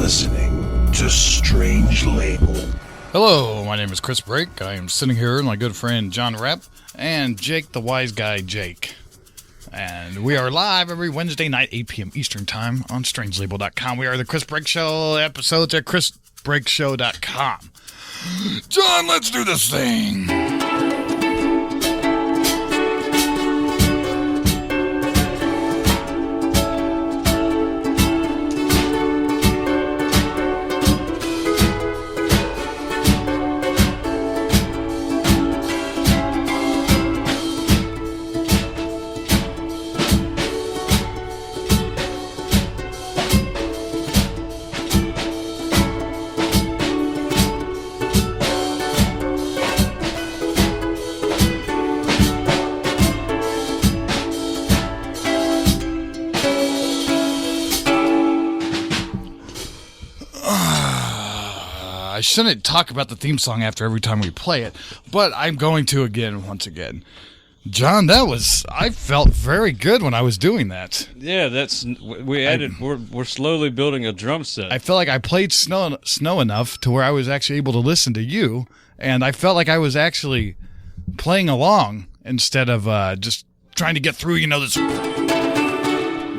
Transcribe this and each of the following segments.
listening to Strange Label. Hello, my name is Chris Brake. I am sitting here with my good friend John Rapp and Jake the Wise Guy Jake. And we are live every Wednesday night, 8 p.m. Eastern Time on strangelabel.com. We are the Chris Brake Show episodes at chrisbrakeshow.com. John, let's do this thing. I shouldn't talk about the theme song after every time we play it, but I'm going to once again. John, I felt very good when I was doing that. Yeah, we're slowly building a drum set. I felt like I played snow enough to where I was actually able to listen to you, and I felt like I was actually playing along instead of just trying to get through, this.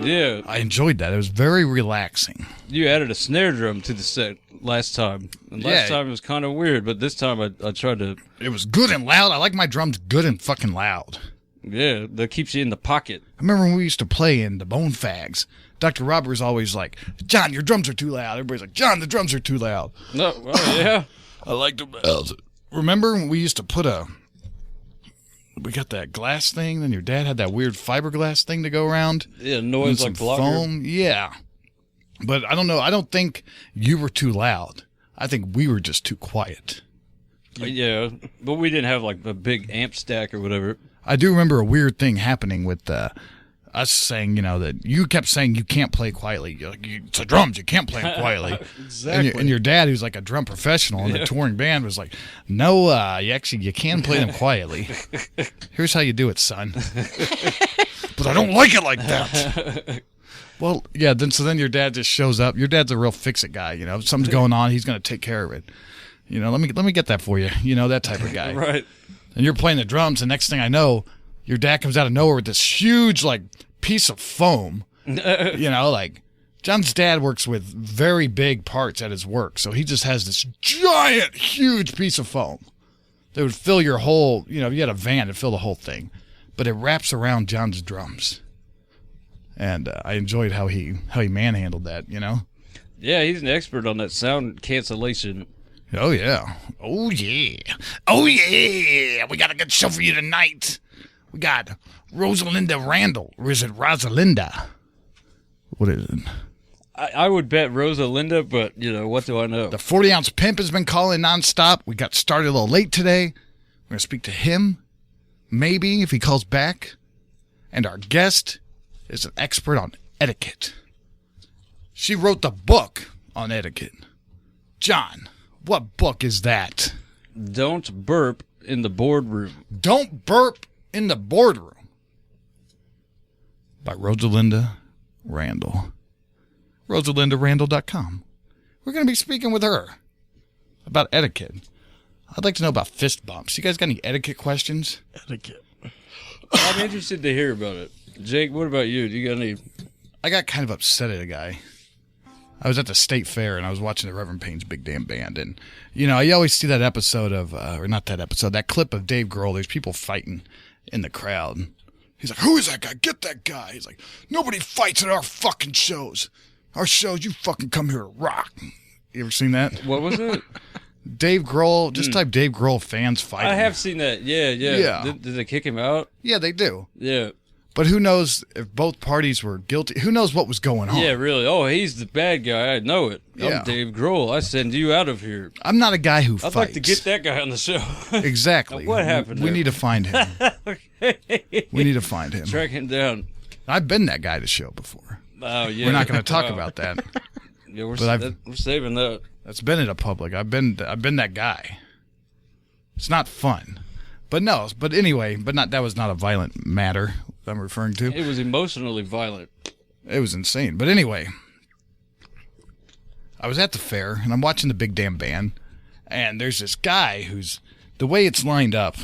Yeah. I enjoyed that. It was very relaxing. You added a snare drum to the set last time. And last time it was kind of weird, but this time I tried to... It was good and loud. I like my drums good and fucking loud. Yeah, that keeps you in the pocket. I remember when we used to play in the Bone Fags. Dr. Robert was always like, John, your drums are too loud. Everybody's like, John, the drums are too loud. No, well, yeah. I liked them. Remember when we used to put we got that glass thing, then your dad had that weird fiberglass thing to go around? Yeah, noise like blocker. Foam. Yeah. But I don't know. I don't think you were too loud. I think we were just too quiet. Yeah, but we didn't have like a big amp stack or whatever. I do remember a weird thing happening with us saying, that you kept saying you can't play quietly. You're like, it's the drums, you can't play them quietly. Exactly. And your dad, who's like a drum professional in the touring band, was like, no, you can play them quietly. Here's how you do it, son. But I don't like it like that. Well, yeah, then your dad just shows up. Your dad's a real fix-it guy, If something's going on, he's going to take care of it. Let me get that for you. that type of guy. Right. And you're playing the drums, and next thing I know, your dad comes out of nowhere with this huge, piece of foam. John's dad works with very big parts at his work, so he just has this giant, huge piece of foam that would fill your whole, if you had a van, it'd fill the whole thing. But it wraps around John's drums. And I enjoyed how he manhandled that, Yeah, he's an expert on that sound cancellation. Oh, yeah. Oh, yeah. Oh, yeah. We got a good show for you tonight. We got Rosalinda Randall. Or is it Rosalinda? What is it? I would bet Rosalinda, but, what do I know? The 40-ounce pimp has been calling nonstop. We got started a little late today. We're going to speak to him, maybe, if he calls back. And our guest is an expert on etiquette. She wrote the book on etiquette. John, what book is that? Don't Burp in the Boardroom. Don't Burp in the Boardroom. By Rosalinda Randall. RosalindaRandall.com. We're going to be speaking with her about etiquette. I'd like to know about fist bumps. You guys got any etiquette questions? Etiquette. I'm interested to hear about it. Jake, what about you? Do you got any? I got kind of upset at a guy. I was at the state fair, and I was watching the Reverend Payne's Big Damn Band. And, you always see that episode of, or not that episode, that clip of Dave Grohl. There's people fighting in the crowd. He's like, who is that guy? Get that guy. He's like, nobody fights at our fucking shows. Our shows, you fucking come here to rock. You ever seen that? What was it? Dave Grohl, just type Dave Grohl fans fighting. I have seen that. Yeah. Did they kick him out? Yeah, they do. Yeah. But who knows if both parties were guilty? Who knows what was going on? Yeah, really. Oh, he's the bad guy. I know it. Yeah. I'm Dave Grohl. I send you out of here. I'm not a guy who fights. I'd like to get that guy on the show. Exactly. What happened We need to find him. Okay. We need to find him. Track him down. I've been that guy to show before. Oh, yeah. We're not going to talk about that. Yeah, we're saving that. That's been in a public. I've been that guy. It's not fun. But no, but anyway, that was not a violent matter I'm referring to. It was emotionally violent. It was insane. But anyway, I was at the fair, and I'm watching the big damn band, and there's this guy who's, the way it's lined up,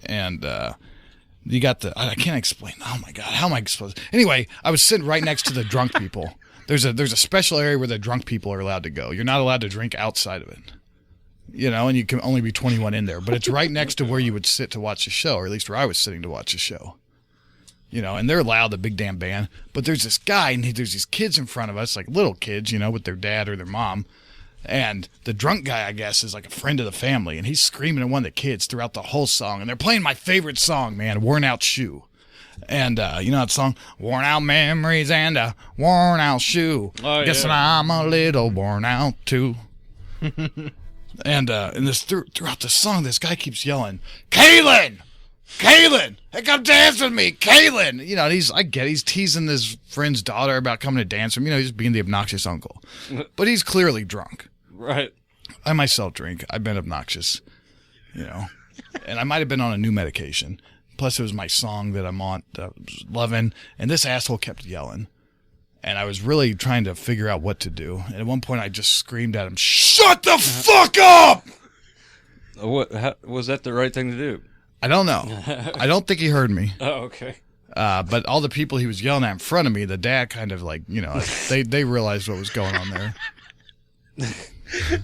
and you got I can't explain. Oh, my God. How am I supposed to? Anyway, I was sitting right next to the drunk people. There's a special area where the drunk people are allowed to go. You're not allowed to drink outside of it. You know, and you can only be 21 in there. But it's right next to where you would sit to watch the show, or at least where I was sitting to watch the show. You know, and they're loud, the big damn band. But there's this guy, and there's these kids in front of us, like little kids, you know, with their dad or their mom. And the drunk guy, I guess, is like a friend of the family. And he's screaming at one of the kids throughout the whole song. And they're playing my favorite song, man, Worn Out Shoe. And you know that song, worn out memories and a worn out shoe. Oh, guessing yeah. I'm a little worn out too. and this throughout the song, this guy keeps yelling, Kaylin, hey, come dance with me, Kaylin. You know, and he's teasing his friend's daughter about coming to dance with him. You know, he's being the obnoxious uncle, but he's clearly drunk. Right. I myself drink. I've been obnoxious, you know, and I might have been on a new medication. Plus, it was my song that I'm on, loving, and this asshole kept yelling. And I was really trying to figure out what to do. And at one point, I just screamed at him, "Shut the fuck up!" Was that the right thing to do? I don't know. I don't think he heard me. Oh, okay. But all the people he was yelling at in front of me, the dad kind of like, you know, they realized what was going on there.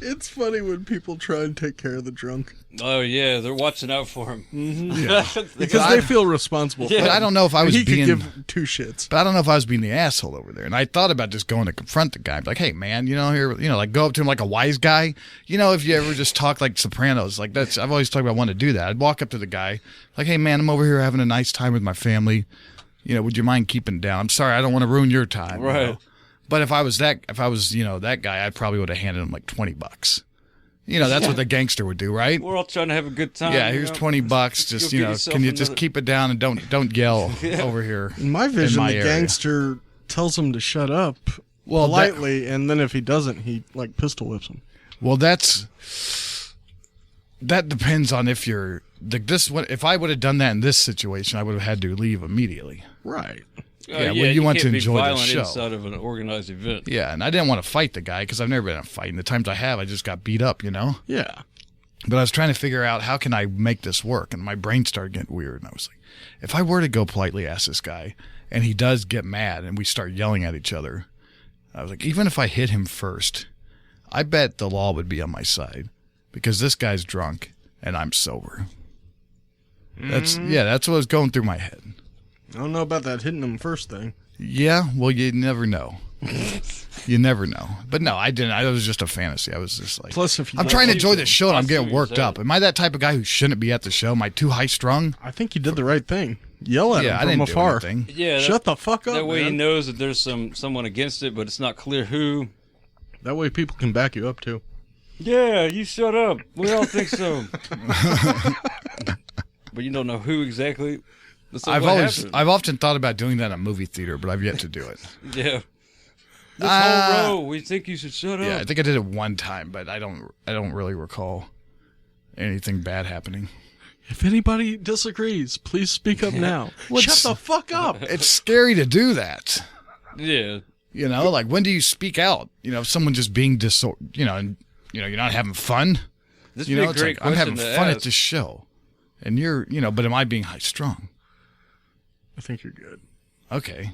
It's funny when people try and take care of the drunk. Oh, yeah, they're watching out for him. Mm-hmm. Yeah. Because they feel responsible for him. But I don't know if I was he being... could give two shits. But I don't know if I was being the asshole over there. And I thought about just going to confront the guy. Like, hey, man, you know, here, you know, like go up to him like a wise guy. You know, if you ever just talk like Sopranos, like that's... I've always talked about wanting to do that. I'd walk up to the guy, like, hey, man, I'm over here having a nice time with my family. You know, would you mind keeping it down? I'm sorry, I don't want to ruin your time. Right. You know? But if I was, you know, that guy, I probably would have handed him like $20. You know, that's what the gangster would do, right? We're all trying to have a good time. Yeah, here's $20. Just, you know, can you just keep it down and don't yell over here? In my vision, the gangster tells him to shut up politely, and then if he doesn't, he like pistol whips him. Well, that depends on if you're if I would have done that in this situation, I would have had to leave immediately. Right. Yeah, when you want to enjoy the show. Inside of an organized event. Yeah, and I didn't want to fight the guy because I've never been in a fight. And the times I have, I just got beat up, you know? Yeah. But I was trying to figure out how can I make this work, and my brain started getting weird. And I was like, if I were to go politely ask this guy, and he does get mad, and we start yelling at each other, I was like, even if I hit him first, I bet the law would be on my side because this guy's drunk and I'm sober. That's what was going through my head. I don't know about that hitting him first thing. Yeah, well, you never know. You never know. But no, I didn't. It was just a fantasy. I was just like, plus, if you I'm trying to enjoy the show and I'm getting worked up. Am I that type of guy who shouldn't be at the show? Am I too high strung? I think you did the right thing. Yell at him from afar. Yeah, shut the fuck up. That way man. he knows that there's someone against it, but it's not clear who. That way people can back you up too. Yeah, you shut up. We all think so. But you don't know who exactly. I've often thought about doing that in a movie theater, but I've yet to do it. Yeah. This whole row, we think you should shut up. Yeah, I think I did it one time, but I don't really recall anything bad happening. If anybody disagrees, please speak up now. Shut the fuck up. It's scary to do that. Yeah. You know, like when do you speak out? You know, if someone just being you're not having fun. This would be a great question I'm having to fun ask. at this show. And but am I being high strung? I think you're good. Okay.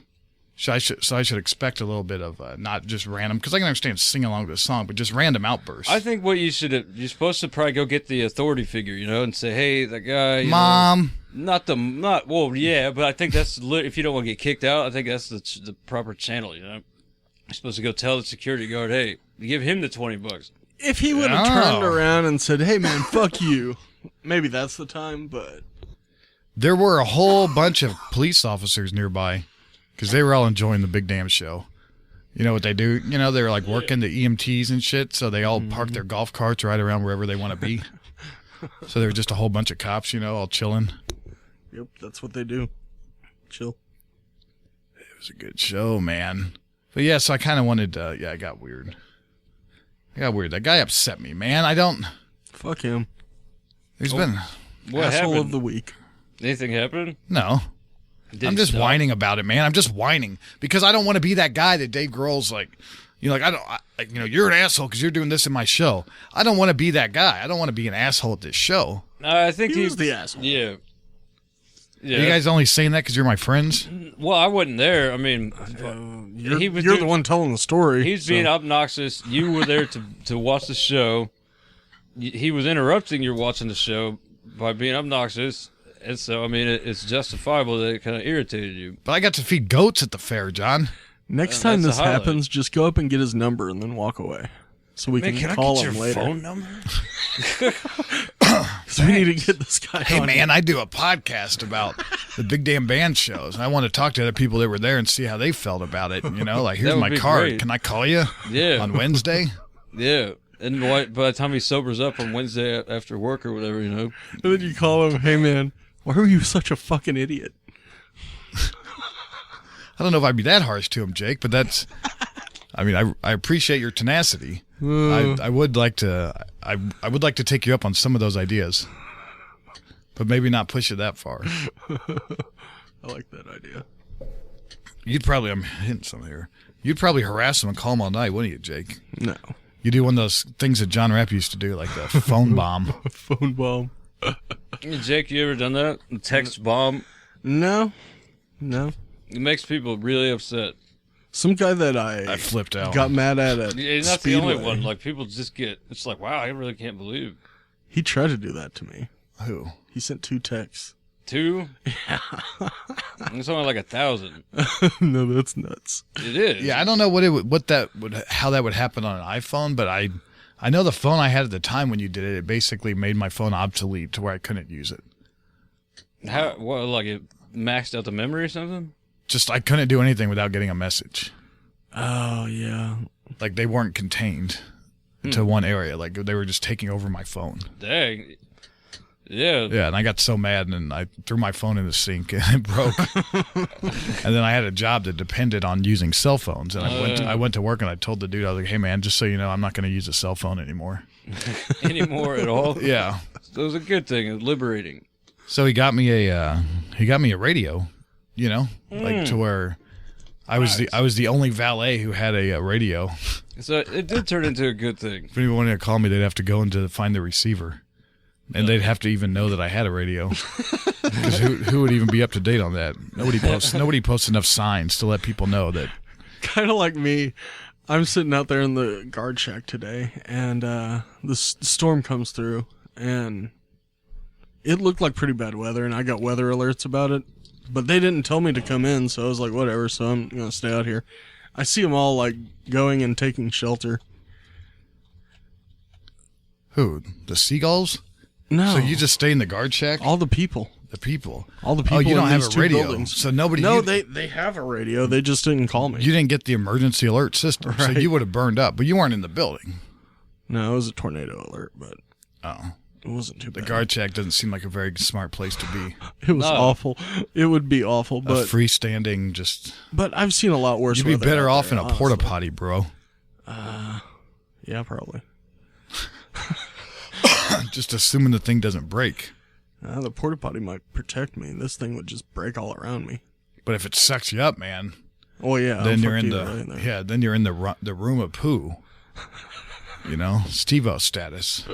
So I should expect a little bit of not just random, because I can understand singing along to the song, but just random outbursts. I think you're supposed to probably go get the authority figure, you know, and say, hey, that guy, Mom. But I think that's, if you don't want to get kicked out, I think that's the proper channel, you know. You're supposed to go tell the security guard, hey, give him the $20. If he would have turned around and said, hey man, fuck you, maybe that's the time, but... There were a whole bunch of police officers nearby because they were all enjoying the big damn show. You know what they do? You know, they're like working the EMTs and shit, so they all park their golf carts right around wherever they want to be. So there were just a whole bunch of cops, you know, all chilling. Yep, that's what they do. Chill. It was a good show, man. But yeah, so I kind of wanted to, I got weird. That guy upset me, man. Fuck him. There's been... What asshole happened? of the week. Anything happened? No. I'm just whining about it, man. I'm just whining because I don't want to be that guy that Dave Grohl's like, You're like, you're an asshole because you're doing this in my show. I don't want to be that guy. I don't want to be an asshole at this show. I think he was the asshole. Yeah. Are you guys only saying that because you're my friends? Well, I wasn't there. I mean, you're the one telling the story. He's being obnoxious. You were there to watch the show. He was interrupting your watching the show by being obnoxious. And so, I mean, it's justifiable that it kind of irritated you. But I got to feed goats at the fair, John. Next time this happens, just go up and get his number and then walk away. So we can call him later. Phone number? So we need to get this guy Hey, on. man, I do a podcast about the Big Damn Band shows. And I want to talk to other people that were there and see how they felt about it. Like, here's my card. Great. Can I call you on Wednesday? Yeah. And by the time he sobers up on Wednesday after work or whatever, And then you call him, hey, man, why were you such a fucking idiot? I don't know if I'd be that harsh to him, Jake, but that's... I appreciate your tenacity. I would like to take you up on some of those ideas, but maybe not push it that far. I like that idea. I'm hitting some here. You'd probably harass him and call him all night, wouldn't you, Jake? No. You do one of those things that John Rapp used to do, like the phone bomb. Phone bomb. Jake, you ever done that? The text bomb? No. It makes people really upset. Some guy that I flipped out. Got mad at It's not the only one. Like, people just it's like, wow, I really can't believe. He tried to do that to me. Who? He sent 2 texts. 2? Yeah. It's only like 1,000. No, that's nuts. It is. Yeah, I don't know how that would happen on an iPhone, but I know the phone I had at the time when you did it basically made my phone obsolete to where I couldn't use it. How? What? Like it maxed out the memory or something? Just I couldn't do anything without getting a message. Oh yeah. Like they weren't contained to one area. Like they were just taking over my phone. Dang. Yeah. Yeah, and I got so mad and I threw my phone in the sink and it broke. And then I had a job that depended on using cell phones. And I went to work and I told the dude, I was like, hey man, just so you know, I'm not going to use a cell phone anymore. Anymore at all? Yeah. So it was a good thing. It was liberating. So he got me a radio, like to where I was the only valet who had a radio. So it did turn into a good thing. If anyone wanted to call me, they'd have to go in to find the receiver. And they'd have to even know that I had a radio. Because who would even be up to date on that? Nobody posts enough signs to let people know that. Kind of like me. I'm sitting out there in the guard shack today, and the storm comes through, and it looked like pretty bad weather, and I got weather alerts about it. But they didn't tell me to come in, so I was like, whatever, so I'm going to stay out here. I see them all, like, going and taking shelter. Who? The seagulls? No. So you just stay in the guard shack? All the people. The people. All the people. Oh, you don't in have these a radio. buildings. So nobody. No, they have a radio. They just didn't call me. You didn't get the emergency alert system, Right. so you would have burned up. But you weren't in the building. No, it was a tornado alert, but Oh, it wasn't too the bad. guard shack doesn't seem like a very smart place to be. It was awful. It would be awful, A but freestanding, just. but I've seen a lot worse. You'd be weather better out off there, in a porta honestly. potty, bro. Yeah, probably. Just assuming the thing doesn't break. The porta potty might protect me. This thing would just break all around me. But if it sucks you up, man, Oh yeah, then I'll you're fuck in you the right there. then you're in the room of poo. Steve-O status.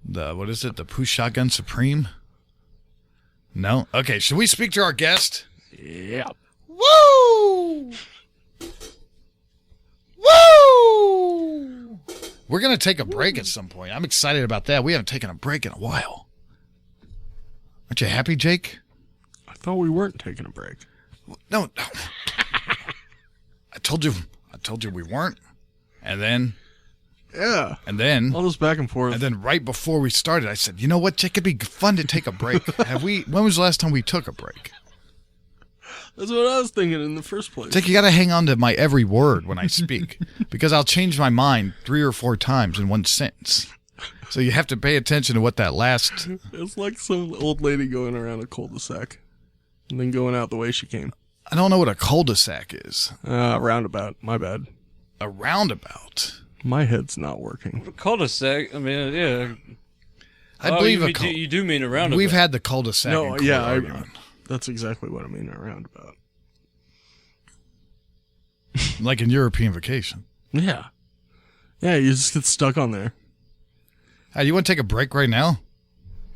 What is it? The Poo Shotgun Supreme? No? Okay, should we speak to our guest? Yeah. Woo! Woo! We're going to take a break at some point. I'm excited about that. We haven't taken a break in a while. Aren't you happy, Jake? I thought we weren't taking a break. No. I told you we weren't. And then All this back and forth. And then right before we started, I said, you know what, Jake, it'd be fun to take a break. When was the last time we took a break? That's what I was thinking in the first place. Jake, you got to hang on to my every word when I speak because I'll change my mind 3 or 4 times in one sentence. So you have to pay attention to what that last... It's like some old lady going around a cul-de-sac and then going out the way she came. I don't know what a cul-de-sac is. Roundabout. My bad. A roundabout. My head's not working. Cul-de-sac. I mean, yeah. I believe you do mean a roundabout. We've had the cul-de-sac. No, in yeah, court argument. that's exactly what I mean, a roundabout. Like in European Vacation. Yeah. Yeah, you just get stuck on there. Hey, you want to take a break right now?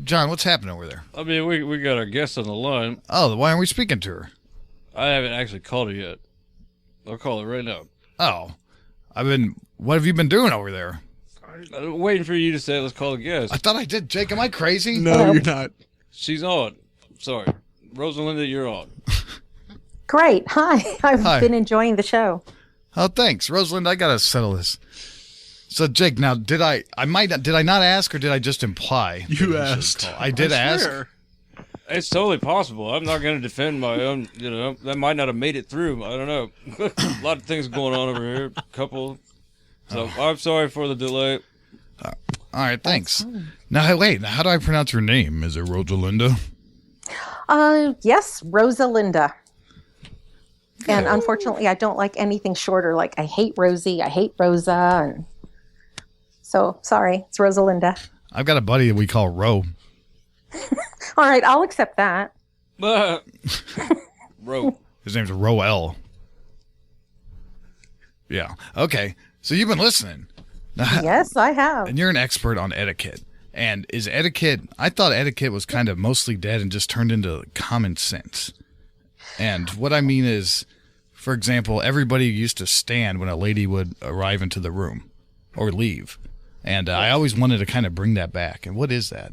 John, what's happening over there? I mean, we got our guest on the line. Oh, why aren't we speaking to her? I haven't actually called her yet. I'll call her right now. Oh, what have you been doing over there? I'm waiting for you to say, let's call the guest. I thought I did. Jake, am I crazy? No, you're not. She's on. Sorry. Rosalinda, you're on. Great. Hi. I've been enjoying the show. Oh, thanks. Rosalind, I got to settle this. So, Jake, now, did I not ask or did I just imply? You asked. I did ask. Swear. It's totally possible. I'm not going to defend my own, that might not have made it through. I don't know. A lot of things going on over here. So I'm sorry for the delay. All right, thanks. Now, wait, how do I pronounce your name? Is it Rosalinda? Yes, Rosalinda. And unfortunately, I don't like anything shorter. Like, I hate Rosie, I hate Rosa, and so sorry, it's Rosalinda. I've got a buddy that we call Ro. All right, I'll accept that. Ro. His name's Roel. Yeah. Okay. So you've been listening. Yes, I have. And you're an expert on etiquette. And is etiquette, I thought etiquette was kind of mostly dead and just turned into common sense. And what I mean is, for example, everybody used to stand when a lady would arrive into the room or leave. And I always wanted to kind of bring that back. And what is that?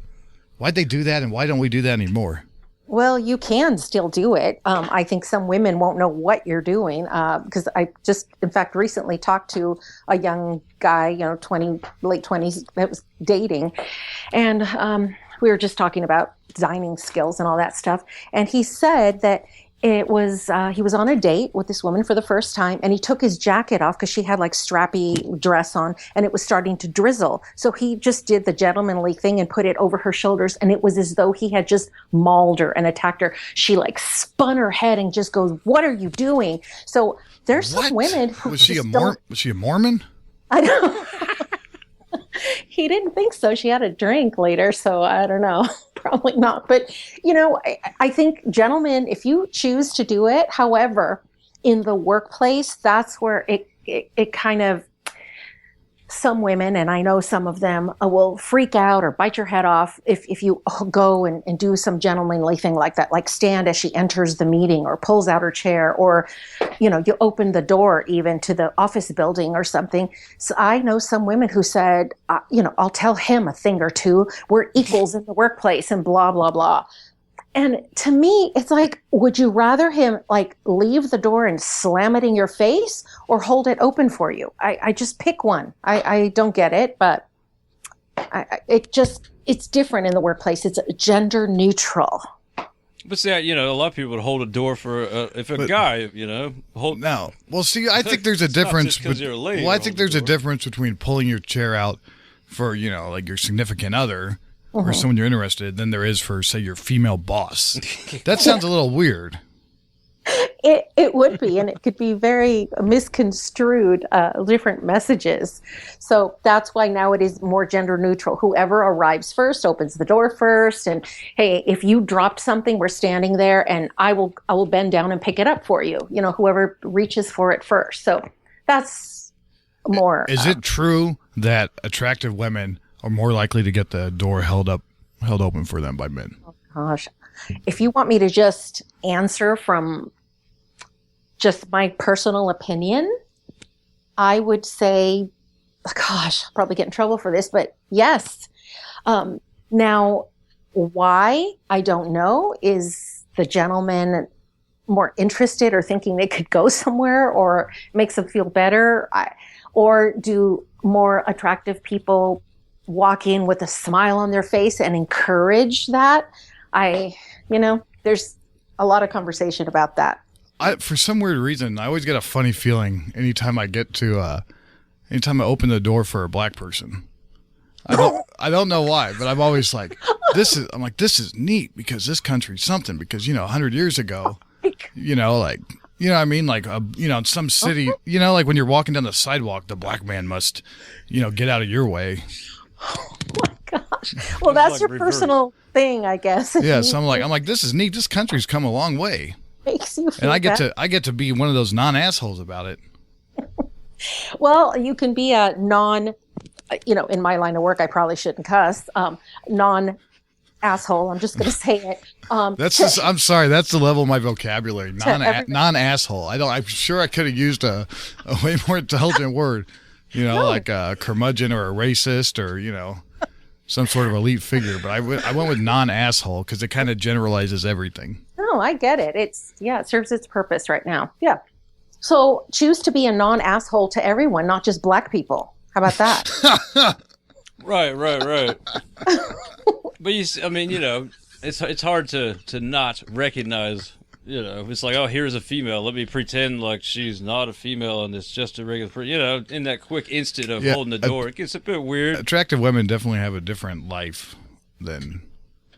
Why'd they do that and why don't we do that anymore? Well, you can still do it. I think some women won't know what you're doing because I just, in fact, recently talked to a young guy, late 20s, that was dating. And we were just talking about dining skills and all that stuff. And he said that it was, he was on a date with this woman for the first time, and he took his jacket off because she had like strappy dress on and it was starting to drizzle. So he just did the gentlemanly thing and put it over her shoulders. And it was as though he had just mauled her and attacked her. She like spun her head and just goes, "What are you doing?" So there's some women who was she a Mormon? I don't. He didn't think so. She had a drink later, so I don't know. Probably not. But, I think, gentlemen, if you choose to do it, however, in the workplace, that's where it kind of, some women, and I know some of them, will freak out or bite your head off if you go and do some gentlemanly thing like that, like stand as she enters the meeting or pulls out her chair, or, you open the door even to the office building or something. So I know some women who said, I'll tell him a thing or two. We're equals in the workplace and blah, blah, blah. And to me, it's like, would you rather him like leave the door and slam it in your face or hold it open for you? I just pick one. I don't get it, but it's different in the workplace. It's gender neutral. But see, a lot of people would hold a door for if a guy, hold. No, well, see, I think there's a difference. You're a lady, I think there's a difference between pulling your chair out for like your significant other or someone you're interested in than there is for, say, your female boss. That sounds a little weird. It would be, and it could be very misconstrued, different messages. So that's why now it is more gender neutral. Whoever arrives first opens the door first. And hey, if you dropped something, we're standing there, and I will bend down and pick it up for you. Whoever reaches for it first. So that's more. Is it true that attractive women are more likely to get the door held open for them by men? Oh, gosh, if you want me to just answer from just my personal opinion, I would say, gosh, I'll probably get in trouble for this, but yes. Now, why? I don't know. Is the gentleman more interested or thinking they could go somewhere or makes them feel better? Or do more attractive people walk in with a smile on their face and encourage that? There's a lot of conversation about that. For some weird reason, I always get a funny feeling anytime I open the door for a black person. I don't know why, but I'm always like, this is neat because this country's something, because 100 years ago, in some city, like when you're walking down the sidewalk, the black man must, get out of your way. Oh my gosh. Well, that's your personal thing, I guess. Yeah, so I'm like, this is neat. This country's come a long way. Makes you feel and I get to be one of those non-assholes about it. Well, you can be a in my line of work, I probably shouldn't cuss, non asshole. I'm just going to say it. I'm sorry. That's the level of my vocabulary. everybody. Non-asshole. I'm sure I could have used a way more intelligent word, like a curmudgeon or a racist or, some sort of elite figure. But I went with non-asshole because it kind of generalizes everything. No, I get it. It serves its purpose right now. Yeah. So choose to be a non-asshole to everyone, not just black people. How about that? Right. But it's hard to not recognize. It's like, oh, here's a female. Let me pretend like she's not a female and it's just a regular. In that quick instant of holding the door, it gets a bit weird. Attractive women definitely have a different life than.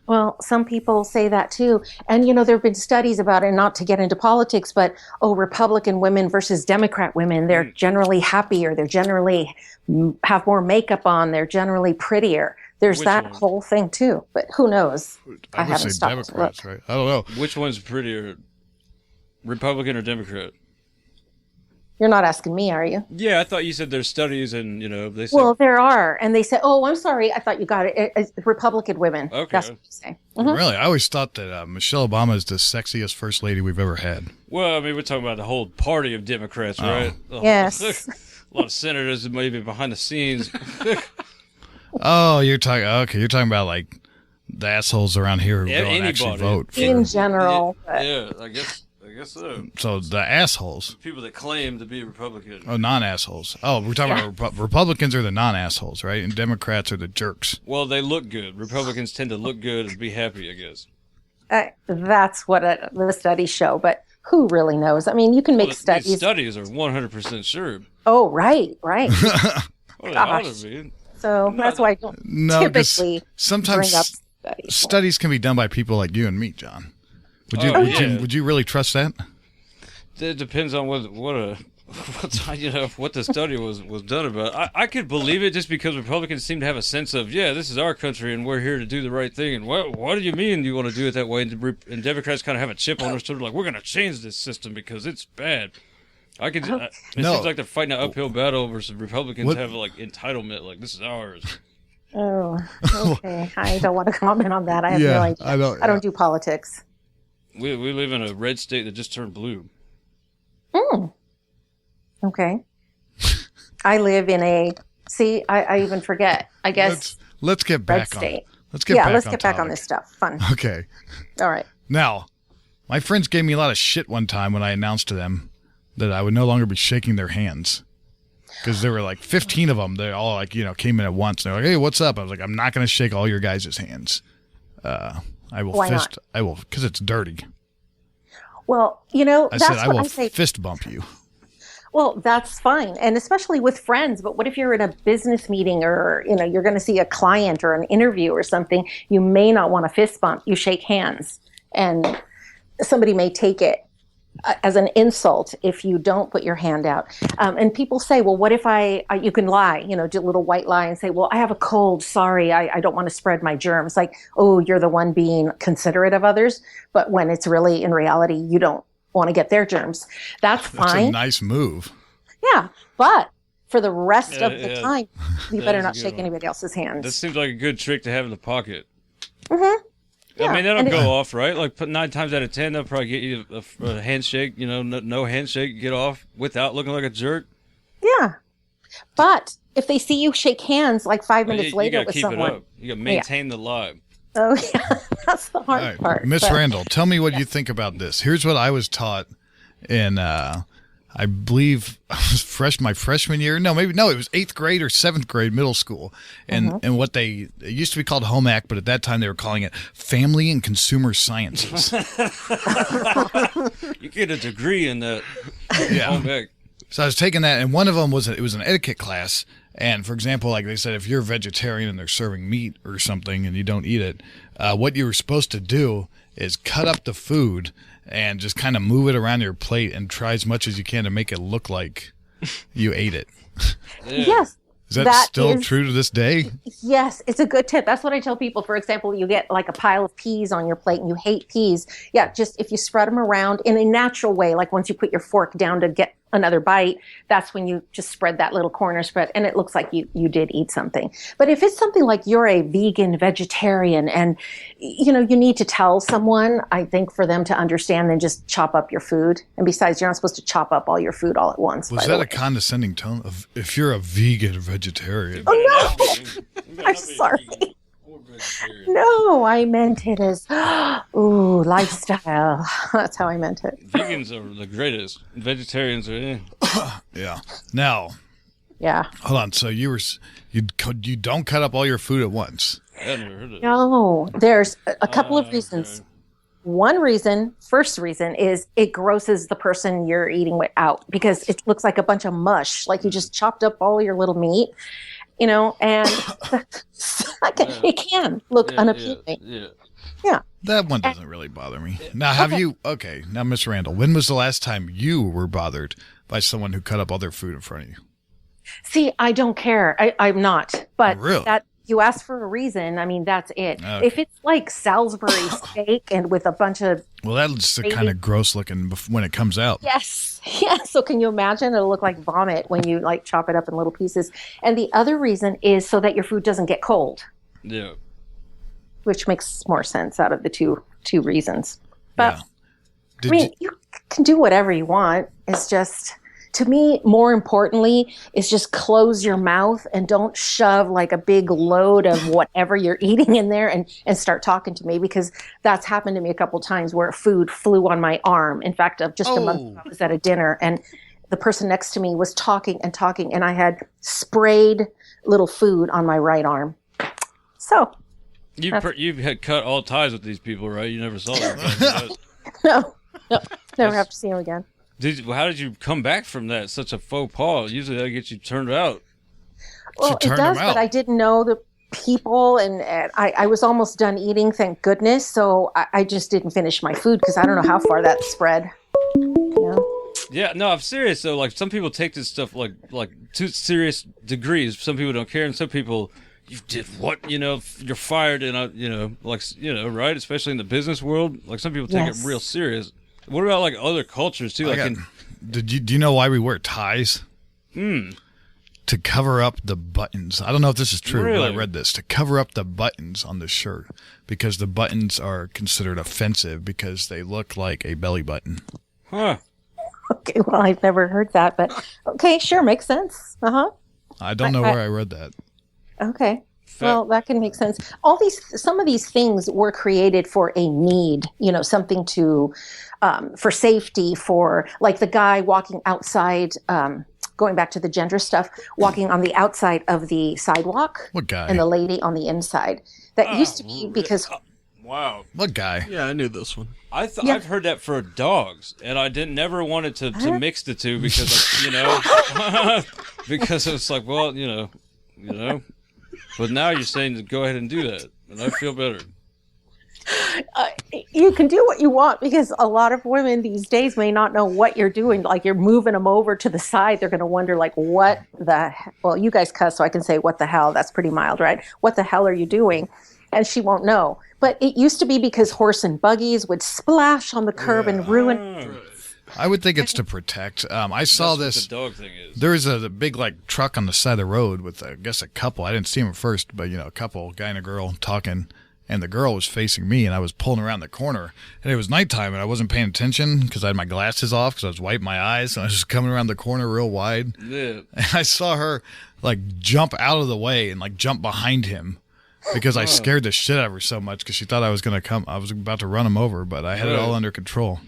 Well, some people say that too. And, there have been studies about it, not to get into politics, but, Republican women versus Democrat women, they're generally happier. They're generally have more makeup on. They're generally prettier. There's whole thing too. But who knows? I would say Democrats, right? I don't know. Which one's prettier, Republican or Democrat? You're not asking me, are you? Yeah, I thought you said there's studies and, they said... Well, there are. And they said, I'm sorry. I thought you got it. It's Republican women. Okay. That's what you say. Mm-hmm. Really? I always thought that Michelle Obama is the sexiest first lady we've ever had. Well, we're talking about the whole party of Democrats, right? Yes. A lot of senators maybe behind the scenes. Oh, you're talking about like the assholes around here who don't actually vote. In general. Yeah, I guess so. So the assholes. People that claim to be Republican. Oh, non-assholes. Oh, we're talking about Republicans are the non-assholes, right? And Democrats are the jerks. Well, they look good. Republicans tend to look good and be happy, I guess. That's what the studies show, but who really knows? You can make studies. These studies are 100% sure. Oh, right. Well, they ought to be. So that's why I don't typically sometimes bring up studies can be done by people like you and me, John. Would you really trust that? It depends on what the study was done about. I could believe it just because Republicans seem to have a sense of, this is our country and we're here to do the right thing. And what do you mean you want to do it that way? And Democrats kind of have a chip on their shoulder, like, we're going to change this system because it's bad. It seems like they're fighting an uphill battle versus Republicans have like entitlement, like this is ours. Oh, okay. I don't want to comment on that. I have no idea. I don't do politics. We live in a red state that just turned blue. Okay. I live in I even forget. I guess let's get back on. State. Let's get back on this stuff. Fun. Okay. All right. Now, my friends gave me a lot of shit one time when I announced to them that I would no longer be shaking their hands. Because there were like 15 of them. They all came in at once. They're like, "Hey, what's up?" I was like, "I'm not going to shake all your guys' hands. I will Why fist. not? I will because it's dirty." Well, I will fist bump you. Well, that's fine. And especially with friends. But what if you're in a business meeting or, you're going to see a client or an interview or something? You may not want to fist bump. You shake hands. And somebody may take it as an insult if you don't put your hand out. And people say, well, what if you can lie, do a little white lie and say, well, I have a cold. Sorry, I don't want to spread my germs. Like, oh, you're the one being considerate of others. But when it's really in reality, you don't want to get their germs. That's fine. That's a nice move. Yeah. But for the rest of the time, you better not shake anybody else's hands. That seems like a good trick to have in the pocket. Mm-hmm. Yeah. That'll go off, right? Like 9 times out of 10, they'll probably get you a handshake, no handshake, get off without looking like a jerk. Yeah. But if they see you shake hands like 5 minutes later with someone. You got to keep it up. You got to maintain the lie. Oh, yeah. That's the hard part. Miss Randall, tell me what you think about this. Here's what I was taught in, I believe my freshman year. No, maybe, no, it was 8th grade or 7th grade middle school. And it used to be called home ec, but at that time they were calling it family and consumer sciences. You get a degree in that home ec. So I was taking that, and one of them was an etiquette class. And for example, like they said, if you're a vegetarian and they're serving meat or something and you don't eat it, what you were supposed to do is cut up the food and just kind of move it around your plate and try as much as you can to make it look like you ate it. Yes. Is that still true to this day? Yes, it's a good tip. That's what I tell people. For example, you get like a pile of peas on your plate and you hate peas. Yeah, just if you spread them around in a natural way, like once you put your fork down to get another bite, that's when you just spread that little corner spread and it looks like you did eat something. But if it's something like you're a vegan, vegetarian, and you need to tell someone, I think, for them to understand, then just chop up your food. And besides, you're not supposed to chop up all your food all at once. Was that a condescending tone of if you're a vegan or vegetarian? Oh no! I'm sorry. No, I meant it as, lifestyle. That's how I meant it. Vegans are the greatest. Vegetarians are, Yeah. Now. Yeah. Hold on. So you don't cut up all your food at once. I never heard of that. No, there's a couple of reasons. Okay. First reason is it grosses the person you're eating with out because it looks like a bunch of mush, like you just chopped up all your little meat. And it can look unappealing. Yeah. That one doesn't really bother me. Now, now, Miss Randall, when was the last time you were bothered by someone who cut up all their food in front of you? See, I don't care. I'm not. But really? That you asked for a reason. I mean, that's it. Okay. If it's like Salisbury steak and with a bunch of... Well, that's kind of gross looking when it comes out. Yes. Yeah. So can you imagine? It'll look like vomit when you like chop it up in little pieces. And the other reason is so that your food doesn't get cold. Yeah. Which makes more sense out of the two reasons. But yeah. You can do whatever you want. It's just... To me, more importantly, is just close your mouth and don't shove like a big load of whatever you're eating in there and start talking to me, because that's happened to me a couple times where food flew on my arm. In fact, just a month ago, I was at a dinner and the person next to me was talking and I had sprayed little food on my right arm. So. You had cut all ties with these people, right? You never saw them. No, never have to see them again. How did you come back from that? Such a faux pas. Usually that gets you turned out. Well, it does, but I didn't know the people, and I was almost done eating, thank goodness. So I just didn't finish my food because I don't know how far that spread. Yeah, no, I'm serious though. Like some people take this stuff like to serious degrees. Some people don't care, and some people, you did what? You're fired, and right? Especially in the business world, like some people take it real serious. What about like other cultures too? Do you know why we wear ties? To cover up the buttons. I don't know if this is true, really? But I read this. To cover up the buttons on the shirt because the buttons are considered offensive because they look like a belly button. Huh. Okay, well, I've never heard that, but okay, sure, makes sense. I don't know where I read that. Okay. Well, that can make sense. Some of these things were created for a need, something to, for safety, for like the guy walking outside, going back to the gender stuff, walking on the outside of the sidewalk. What guy? And the lady on the inside. That used to be because... Wow. What guy? Yeah, I knew this one. I've heard that for dogs, and I never wanted to mix the two because, because it's like, well, But now you're saying to go ahead and do that, and I feel better. You can do what you want because a lot of women these days may not know what you're doing. Like you're moving them over to the side. They're going to wonder like, what the well, you guys cuss, so I can say what the hell. That's pretty mild, right? What the hell are you doing? And she won't know. But it used to be because horse and buggies would splash on the curb and ruin. I would think it's to protect. I saw this. What the dog thing is. There was a big truck on the side of the road with I guess a couple. I didn't see them at first, but a couple, guy and a girl talking, and the girl was facing me, and I was pulling around the corner, and it was nighttime, and I wasn't paying attention because I had my glasses off because I was wiping my eyes, and I was just coming around the corner real wide. Yeah. And I saw her jump out of the way and jump behind him. Because I scared the shit out of her so much because she thought I was going to come. I was about to run him over, but I had it all under control.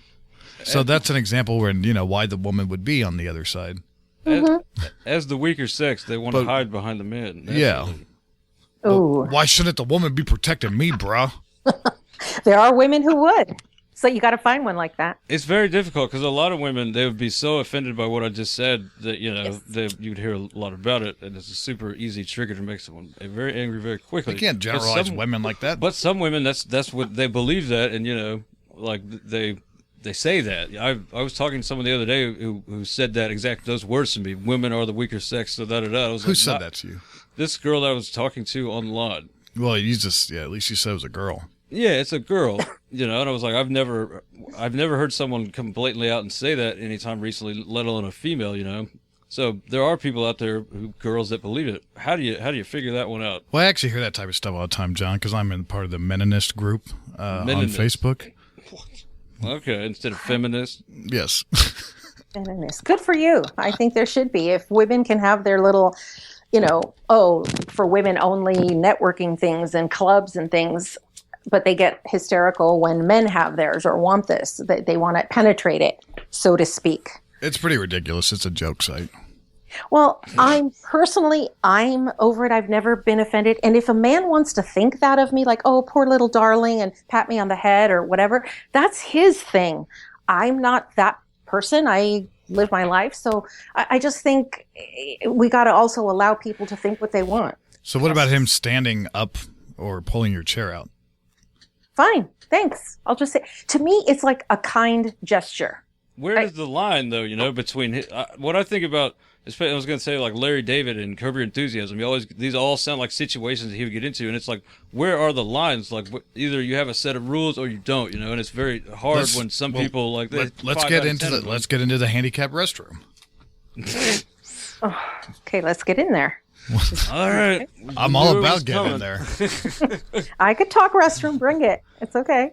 So that's an example where, why the woman would be on the other side. As the weaker sex, they want to hide behind the man. Yeah. Oh. Why shouldn't the woman be protecting me, bruh? There are women who would. So you got to find one like that. It's very difficult because a lot of women, they would be so offended by what I just said that, you'd hear a lot about it. And it's a super easy trigger to make someone very angry very quickly. You can't generalize women like that. But some women, that's what they believe that. And, they say that. I was talking to someone the other day who said those words to me. Women are the weaker sex, so da-da-da. Who said that to you? This girl that I was talking to online. Well, at least you said it was a girl. Yeah, it's a girl. You know, and I was like, I've never heard someone come blatantly out and say that anytime recently, let alone a female. You know, so there are people out there, girls that believe it. How do you figure that one out? Well, I actually hear that type of stuff all the time, John, because I'm in part of the Meninist group on Facebook. Okay, instead of feminist. Yes. Feminist. Good for you. I think there should be. If women can have their little, for women only networking things and clubs and things, but they get hysterical when men have theirs or want this. They want to penetrate it, so to speak. It's pretty ridiculous. It's a joke site. Well, I'm over it. I've never been offended. And if a man wants to think that of me, like, oh, poor little darling, and pat me on the head or whatever, that's his thing. I'm not that person. I live my life. So I just think we got to also allow people to think what they want. So what about him standing up or pulling your chair out? Fine. Thanks. I'll just say, to me, it's like a kind gesture. Where is the line, though, between what I think about, I was going to say, like Larry David and Curb Your Enthusiasm. These all sound like situations that he would get into, and it's like, where are the lines? Like, either you have a set of rules or you don't, and it's very hard when some people like this. Let's get into the handicapped restroom. Okay, let's get in there. All right, I'm all about getting in there. I could talk restroom. Bring it. It's okay.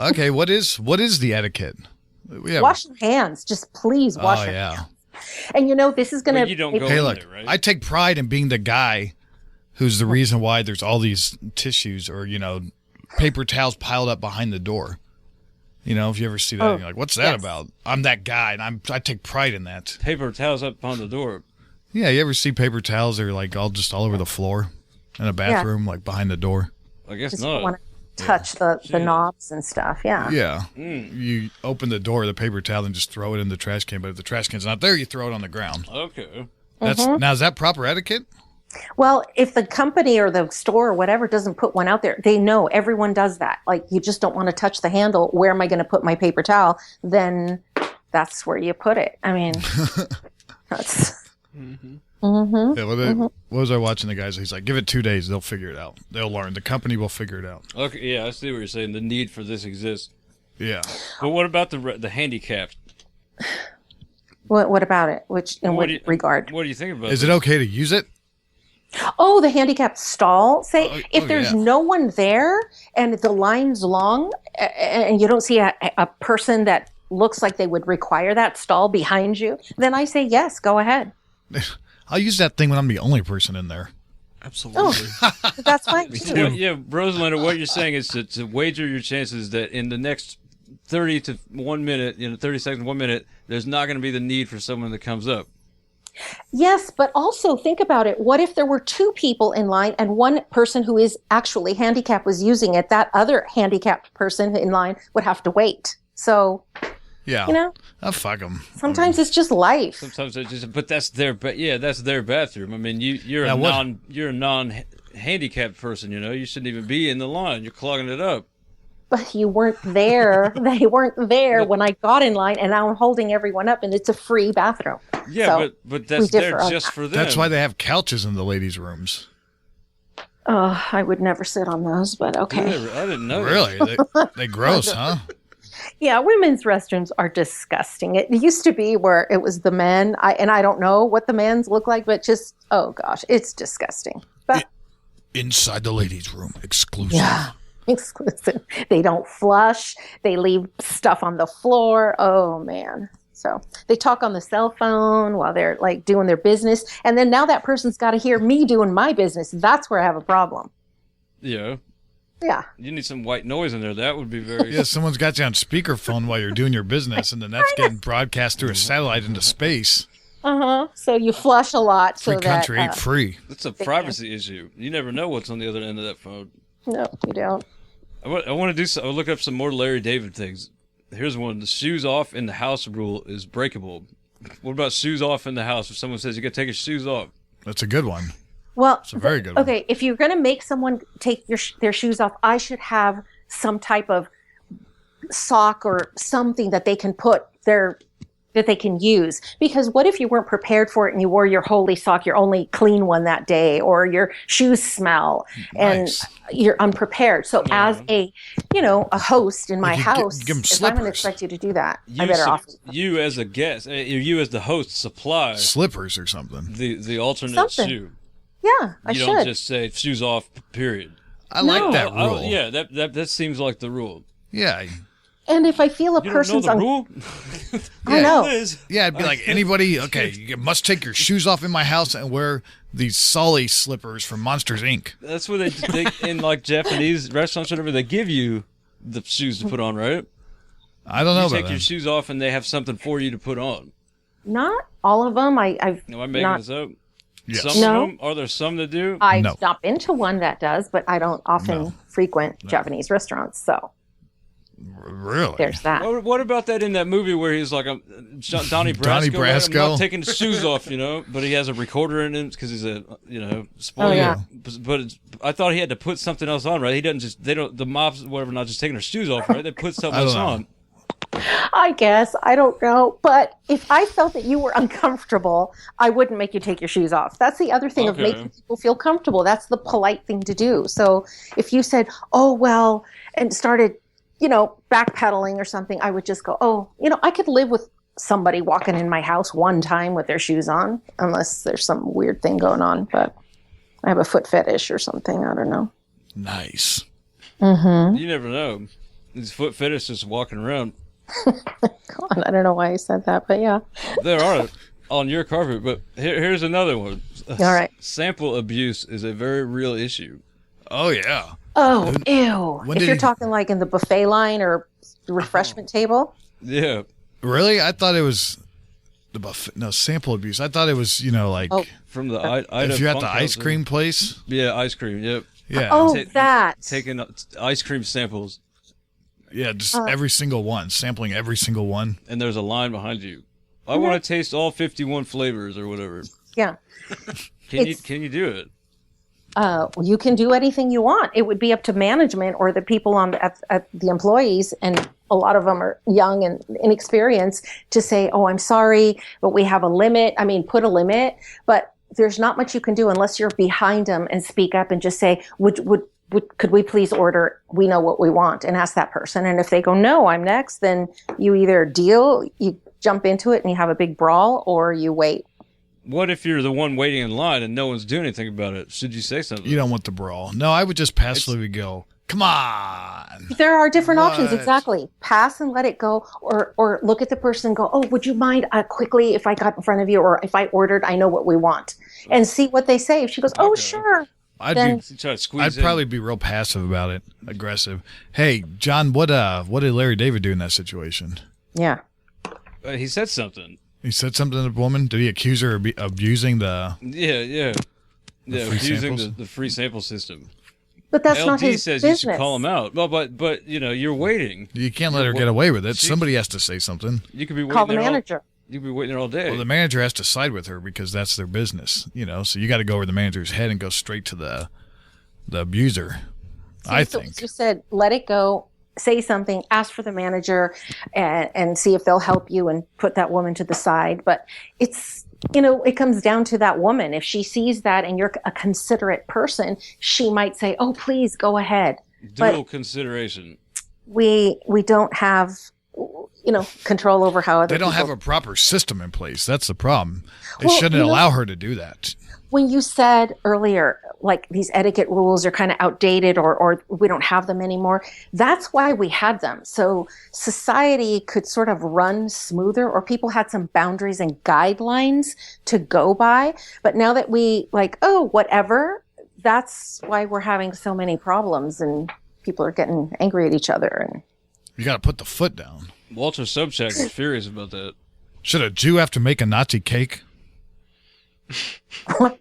Okay, what is the etiquette? Wash your hands. Just please wash your hands. And this is going to... You don't go hey, look, there, right? I take pride in being the guy who's the reason why there's all these tissues or, paper towels piled up behind the door. If you ever see that, you're like, what's that about? I'm that guy, and I take pride in that. Paper towels up on the door. Yeah, you ever see paper towels that are like all over the floor in a bathroom, like behind the door? I guess just not. Want to touch the knobs and stuff, yeah. Yeah. You open the door of the paper towel and just throw it in the trash can, but if the trash can's not there, you throw it on the ground. Okay. Now, is that proper etiquette? Well, if the company or the store or whatever doesn't put one out there, they know everyone does that. Like, you just don't want to touch the handle. Where am I going to put my paper towel? Then that's where you put it. I mean, that's... Yeah, what was I watching the guys? He's like, give it 2 days, they'll figure it out. They'll learn. The company will figure it out. Okay, yeah, I see what you're saying. The need for this exists. Yeah. But what about the handicapped? What about it? In what regard? What do you think about it? Is it okay to use it? Oh, the handicapped stall. Say, if there's no one there and the line's long and you don't see a person that looks like they would require that stall behind you, then I say, yes, go ahead. I'll use that thing when I'm the only person in there. Absolutely. That's fine too. Yeah, Rosalinda, what you're saying is to wager your chances that in the next 30 to 1 minute, 30 seconds, 1 minute, there's not going to be the need for someone that comes up. Yes, but also think about it. What if there were two people in line and one person who is actually handicapped was using it? That other handicapped person in line would have to wait. So, yeah, fuck them. Sometimes it's just life. Sometimes it's just, but that's their bathroom. I mean, you're a non-handicapped person. You shouldn't even be in the line. You're clogging it up. But you weren't there. They weren't there when I got in line, and now I'm holding everyone up, and it's a free bathroom. Yeah, so but that's there just for them. That's why they have couches in the ladies' rooms. Oh, I would never sit on those, but okay. I didn't know. Really? They gross, huh? Yeah, women's restrooms are disgusting. It used to be where it was the men, I don't know what the men's look like, but just, oh gosh, it's disgusting. But inside the ladies' room, exclusive. Yeah. Exclusive. They don't flush. They leave stuff on the floor. Oh man. So they talk on the cell phone while they're like doing their business. And then now that person's got to hear me doing my business. That's where I have a problem. Yeah. Yeah. You need some white noise in there. That would be very... Yeah, someone's got you on speakerphone while you're doing your business, and then that's getting broadcast through a satellite into space. So you flush a lot. Free country ain't free. It's a privacy issue. You never know what's on the other end of that phone. No, you don't. I want to I'll look up some more Larry David things. Here's one. The shoes off in the house rule is breakable. What about shoes off in the house? If someone says you got to take your shoes off. That's a good one. Well, it's a very good one. Okay, if you're going to make someone take their shoes off, I should have some type of sock or something that they can put their that they can use. Because what if you weren't prepared for it and you wore your holy sock, your only clean one that day, or your shoes smell and you're unprepared. So as a host in my house, give 'em if I'm going to slippers. expect you to do that, I better offer you as a guest, you as the host, supply slippers or something. the alternate Something. shoe. Yeah, I You should. don't just say shoes off. Period. I like that rule. Yeah, that seems like the rule. Yeah. And if I feel a You person's don't know the rule? I know. Yeah, it'd be like anybody, okay, you must take your shoes off in my house and wear these Sully slippers from Monsters, Inc. That's what they in like Japanese restaurants or whatever, they give you the shoes to put on, right? I don't know You about take your that. shoes off and they have something for you to put on. Not all of them. I've Am I making not. this up? Yes. Some No. of them? Are there some that do? I've No. not been to one that does, but I don't often frequent Japanese restaurants. So Really? there's that. What about that in that movie where he's like Donnie Brasco? Donnie right? I'm Brasco. not taking his shoes off, but he has a recorder in him because he's a spoiler. Oh, yeah. But I thought he had to put something else on, right? He doesn't just the mobs whatever not just taking their shoes off, right? They put something I else don't know. on. I guess. I don't know. But if I felt that you were uncomfortable, I wouldn't make you take your shoes off. That's the other thing of Okay. making people feel comfortable. That's the polite thing to do. So if you said, oh, well, and started, backpedaling or something, I would just go, oh, I could live with somebody walking in my house one time with their shoes on, unless there's some weird thing going on. But I have a foot fetish or something. I don't know. Nice. You never know. These foot fetishists just walking around. God, I don't know why I said that, but yeah. There are on your carpet, but here's another one. All right. Sample abuse is a very real issue. Oh, yeah. Oh, ew. when If did you're he- talking like in the buffet line or the refreshment table. Yeah. Really? I thought it was the buffet. No, sample abuse. I thought it was, like Oh. From the Ida if you're at the Funk ice House. cream place. Yeah, ice cream. Yep. Yeah. Oh, Ta- that. Taking ice cream samples, Yeah, just every single one. Sampling every single one. and there's a line behind you. I want to taste all 51 flavors or whatever. Yeah. Can It's- you do it? You can do anything you want. It would be up to management or the people at the employees, and a lot of them are young and inexperienced, to say, "Oh, I'm sorry, but we have a limit." I mean, put a limit, but there's not much you can do unless you're behind them and speak up and just say, could we please order? We know what we want," and ask that person. And if they go, "No, I'm next," then you either you jump into it and you have a big brawl, or you wait. What if you're the one waiting in line and no one's doing anything about it? Should you say something? You don't want the brawl. No, I would just passively go, come on. There are different options, What? exactly. Pass and let it go, or look at the person and go, "Oh, would you mind quickly if I got in front of you, or if I ordered, I know what we want," and see what they say. If she goes, "Oh, Okay. sure," I'd Then- be You try to squeeze I'd in. probably be real passive about it, aggressive. Hey, John, what did Larry David do in that situation? yeah. He said something. He said something to the woman. Did he accuse her of abusing the? Yeah. free Abusing samples? the free sample system. But that's not LD his says business. you should call him out. Well, but you're waiting. You can't let her get away with it. Somebody has to say something. You could be waiting Call the there manager. You could be waiting there all day. Well, the manager has to side with her because that's their business. So you got to go over the manager's head and go straight to the abuser. I So think. you said, let it go. Say something, ask for the manager, and see if they'll help you and put that woman to the side. But it's, it comes down to that woman. If she sees that and you're a considerate person, she might say, "Oh, please go ahead." Dual consideration. We don't have, control over how other They don't people. have a proper system in place. That's the problem. They Well, shouldn't allow her to do that. When you said earlier, like these etiquette rules are kind of outdated, or we don't have them anymore, that's why we had them. So society could sort of run smoother, or people had some boundaries and guidelines to go by. But now that we whatever, that's why we're having so many problems and people are getting angry at each other. And You got to put the foot down. Walter Sobchak is furious about that. Should a Jew have to make a Nazi cake? What?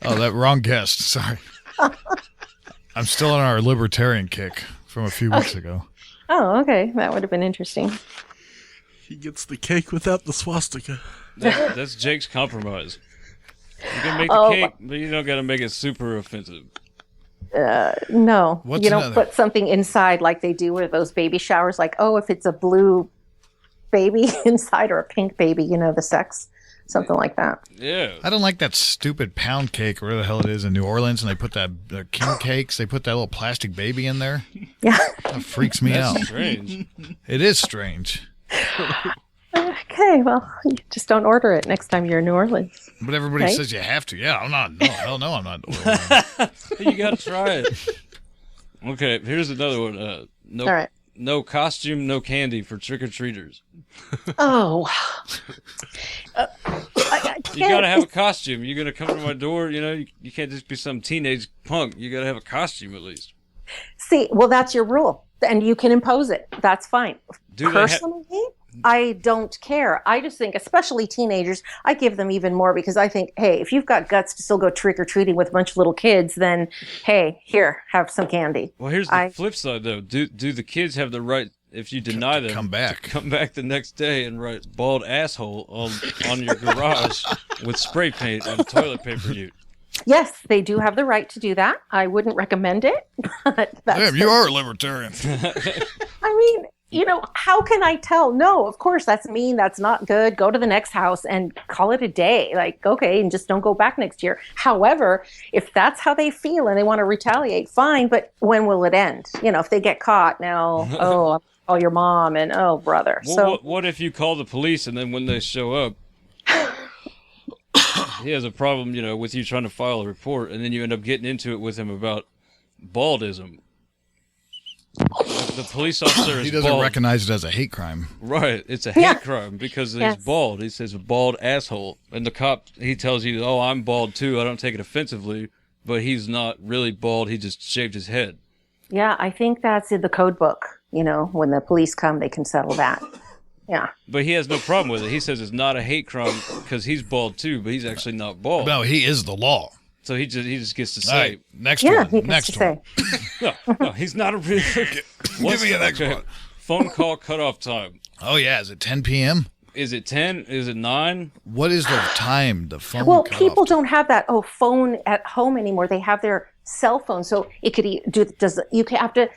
Oh, that wrong guest. Sorry. I'm still on our libertarian kick from a few weeks ago. Oh, okay. That would have been interesting. He gets the cake without the swastika. That's Jake's compromise. You can make the Oh, cake, but you don't got to make it super offensive. No, What's you don't another? put something inside like they do with those baby showers. Like, oh, if it's a blue baby inside or a pink baby, the sex, something like that. Yeah. I don't like that stupid pound cake or whatever the hell it is in New Orleans, and they put that king cakes. They put that little plastic baby in there. Yeah. That freaks me out. That's strange. It is strange. Okay, well, you just don't order it next time you're in New Orleans. But everybody Okay. says you have to. Yeah, I'm not. No, hell no, I'm not ordering. You got to try it. Okay, here's another one. All right. No costume, no candy for trick-or-treaters. Oh. You got to have a costume. You're going to come to my door, you can't just be some teenage punk. You got to have a costume at least. See, well, that's your rule, and you can impose it. That's fine. Do they Personally, I don't care. I just think, especially teenagers, I give them even more because I think, hey, if you've got guts to still go trick-or-treating with a bunch of little kids, then, hey, here, have some candy. Well, here's the flip side, though. Do the kids have the right, if you deny them, come back. to come back the next day and write bald asshole on your garage with spray paint and toilet paper ute? Yes, they do have the right to do that. I wouldn't recommend it, but that's Damn, you are a libertarian. I mean, how can I tell? No, of course, that's mean. That's not good. Go to the next house and call it a day. Like, okay, and just don't go back next year. However, if that's how they feel and they want to retaliate, fine. But when will it end? If they get caught now, I'll call your mom and, oh, brother. Well, So what if you call the police and then when they show up, he has a problem, with you trying to file a report, and then you end up getting into it with him about baldism. The police officer is He doesn't bald. recognize it as a hate crime. Right, it's a hate crime because he's bald. He says bald asshole, and the cop, he tells you, "Oh, I'm bald too. I don't take it offensively," but he's not really bald. He just shaved his head. yeah, I think that's in the code book. When the police come, they can settle that. Yeah. But he has no problem with it. He says it's not a hate crime because he's bald too, but he's actually not bald. No, he is the law. So he just gets to All say, right, next Yeah, one. he gets Next to one. say. no, he's not a real. Give me the next one. Phone call cutoff time. Oh, yeah. Is it 10 p.m.? Is it 10? Is it 9? What is the time, the phone Well, cutoff people time? don't have that phone at home anymore. They have their cell phone, so it could you have to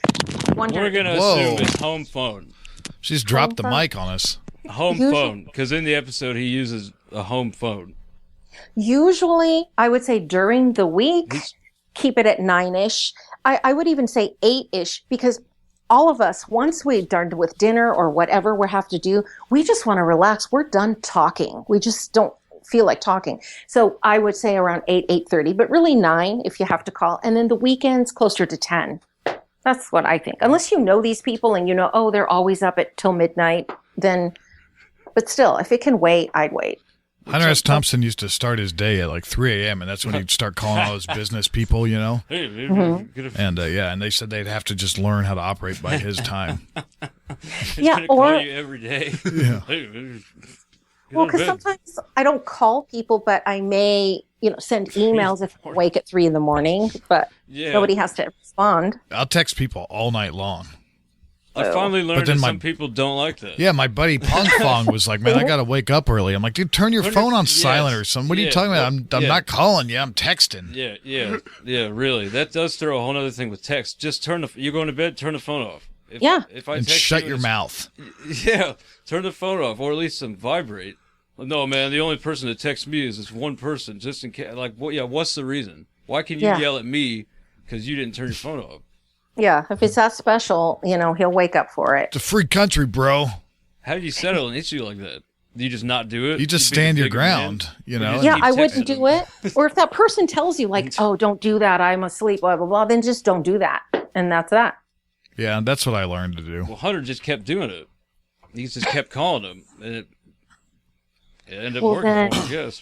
wonder. We're gonna Whoa. assume it's home phone. She's dropped the phone? mic on us. Home Usually- phone, because in the episode he uses a home phone. Usually, I would say during the week, keep it at 9-ish. I would even say 8-ish because all of us, once we're done with dinner or whatever we have to do, we just want to relax. We're done talking. We just don't feel like talking. So I would say around 8:30, but really 9 if you have to call. And then the weekends closer to 10. That's what I think. Unless you know these people and they're always up till midnight, then, but still, if it can wait, I'd wait. Hunter S. Thompson used to start his day at like 3 a.m., and that's when he'd start calling all his business people, Hey, And, and they said they'd have to just learn how to operate by his time. Yeah, call or you every day. Yeah. well, because sometimes I don't call people, but I may, send emails if I'm awake at 3 a.m, but Yeah. nobody has to respond. I'll text people all night long. I finally learned then that my- some people don't like that. Yeah, my buddy Punk Fong was like, man, I got to wake up early. I'm like, dude, turn your phone on silent or something. What are you talking about? I'm not calling you. I'm texting. Yeah, really. That does throw a whole other thing with text. Just you're going to bed, turn the phone off. If I And text shut you your and mouth. Yeah, turn the phone off, or at least some vibrate. No, man, the only person that texts me is this one person, just in case. Like, what's the reason? Why can you yell at me because you didn't turn your phone off? Yeah, if it's that special, he'll wake up for it. It's a free country, bro. How do you settle an issue like that? Do you just not do it? You just be the stand your bigger ground, man? know? just Yeah, keep I texting wouldn't do them. it. Or if that person tells you, like, oh, don't do that, I'm asleep, blah, blah, blah, then just don't do that. And that's that. Yeah, that's what I learned to do. Well, Hunter just kept doing it. He just kept calling him, and it ended up working then- for him, I guess.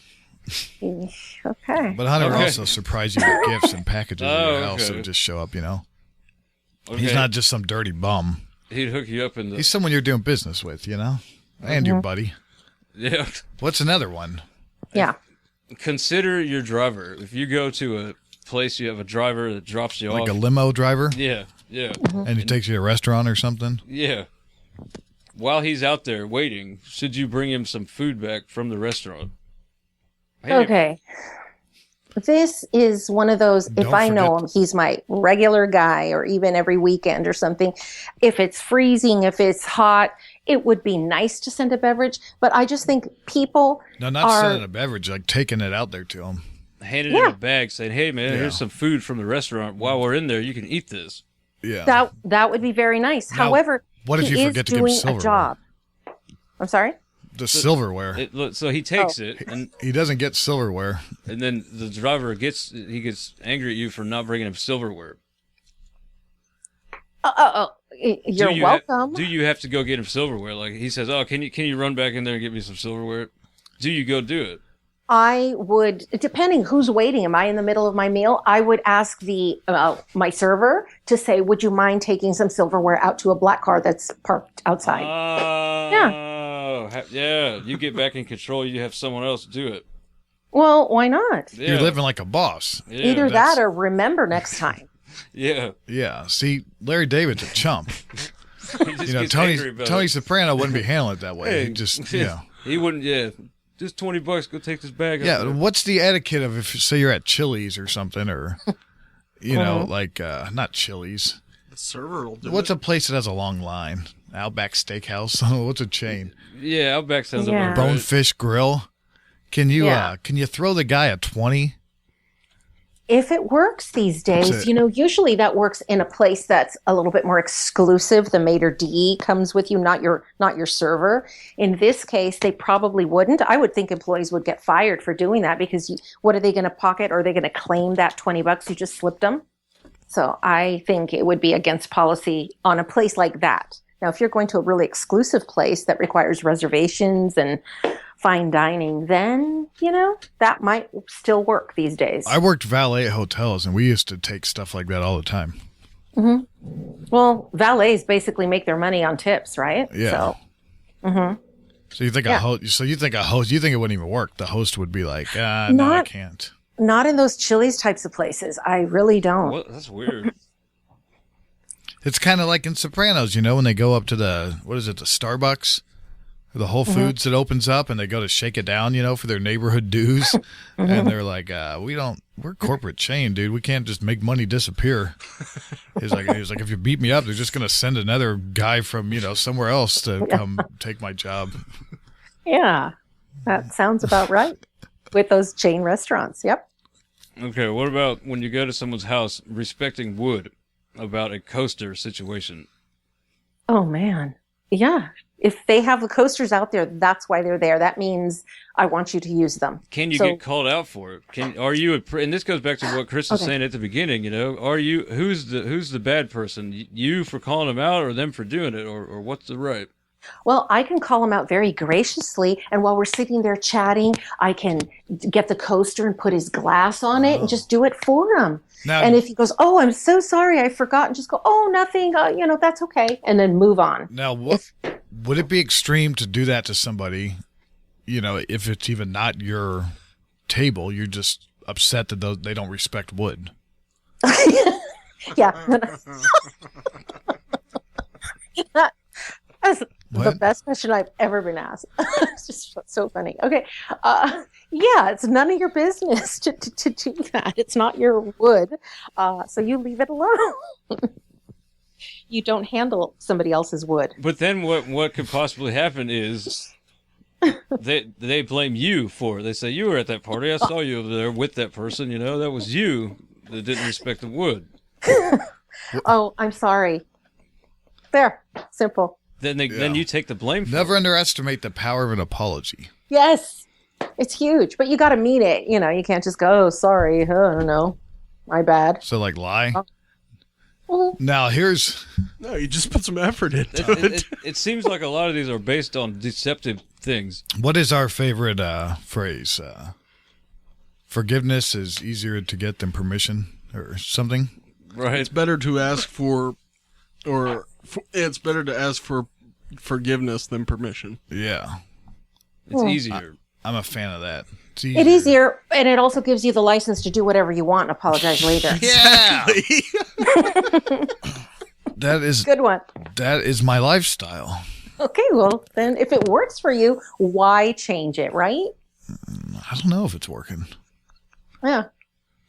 Okay. But Hunter would Okay. also surprise you with gifts and packages at your house that okay. would just show up, Okay. He's not just some dirty bum. He'd hook you up in the... He's someone you're doing business with, and your buddy. Yeah. What's another one? Yeah. Consider your driver. If you go to a place, you have a driver that drops you Like off. a limo driver? Yeah. And he takes you to a restaurant or something? Yeah. While he's out there waiting, should you bring him some food back from the restaurant? Hey, Okay. this is one of those, if I know him, he's my regular guy, or even every weekend or something. If it's freezing, if it's hot, it would be nice to send a beverage. But I just think people sending a beverage, like taking it out there to them. Handing him a bag saying, hey, man, here's some food from the restaurant. While we're in there, you can eat this. Yeah. That would be very nice. Now, However, what if you forget to give doing silverware? a job. I'm sorry? The silverware. So he takes it, and he doesn't get silverware. And then the driver gets angry at you for not bringing him silverware. You're welcome. Do you have to go get him silverware? Like he says, "Oh, can you run back in there and get me some silverware?" Do you go do it? I would, depending who's waiting. Am I in the middle of my meal? I would ask my server to say, "Would you mind taking some silverware out to a black car that's parked outside?" Yeah. You get back in control. You have someone else do it. Well, why not? Yeah. You're living like a boss. Yeah, Either that or remember next time. Yeah. Yeah. See, Larry David's a chump. Tony Soprano wouldn't be handling it that way. Hey, He just, he wouldn't. Yeah. Just $20. Go take this bag. Yeah. What's the etiquette of if say you're at Chili's or something, or not Chili's? The server will do What's a place that has a long line? Outback Steakhouse. What's a chain? Yeah, Outback sounds Yeah. like Bonefish Grill. Can you throw the guy a 20? If it works these days, usually that works in a place that's a little bit more exclusive. The maitre d' comes with you, not your server. In this case, they probably wouldn't. I would think employees would get fired for doing that, because what are they going to pocket? Or are they going to claim that $20 you just slipped them? So I think it would be against policy on a place like that. Now, if you're going to a really exclusive place that requires reservations and fine dining, then, that might still work these days. I worked valet at hotels, and we used to take stuff like that all the time. Mm-hmm. Well, valets basically make their money on tips, right? Yeah. So you think a host? You think it wouldn't even work? The host would be like, "No, I can't." Not in those Chili's types of places. I really don't. What? That's weird. It's kind of like in Sopranos, when they go up to the Starbucks or the Whole Foods that opens up, and they go to shake it down, for their neighborhood dues, and they're like, we're corporate chain, dude. We can't just make money disappear. He's like, if you beat me up, they're just gonna send another guy from somewhere else to come take my job. Yeah, that sounds about right with those chain restaurants. Yep. Okay, what about when you go to someone's house, respecting wood? About a coaster situation. Oh, man. Yeah. If they have the coasters out there, that's why they're there. That means I want you to use them. Can you get called out for it? And this goes back to what Chris was saying at the beginning, who's the bad person? You for calling them out, or them for doing it, or what's the right? Well, I can call him out very graciously, and while we're sitting there chatting, I can get the coaster and put his glass on it and just do it for him. Now, and if he goes, "Oh, I'm so sorry, I forgot," and just go, "Oh, nothing, that's okay," and then move on. Now, would it be extreme to do that to somebody, if it's even not your table, you're just upset that they don't respect wood? Yeah. That's the best question I've ever been asked. It's just so funny. Okay. It's none of your business to do that. It's not your wood. So you leave it alone. You don't handle somebody else's wood. But then what could possibly happen is they blame you for it. They say, you were at that party. I saw you over there with that person. That was you that didn't respect the wood. Oh, I'm sorry. There. Simple. Then you take the blame for Never it. underestimate the power of an apology. Yes. It's huge, but you got to mean it. You can't just go, "Oh, sorry. I don't know. My bad." So lie? Mm-hmm. Now No, you just put some effort into it. It seems like a lot of these are based on deceptive things. What is our favorite phrase? Forgiveness is easier to get than permission, or something? Right. It's better to ask for forgiveness than permission. Yeah. It's easier. I'm a fan of that. It's easier, and it also gives you the license to do whatever you want and apologize later. Yeah. That is good one. That is my lifestyle. Okay, well, then if it works for you, why change it, right? I don't know if it's working. Yeah.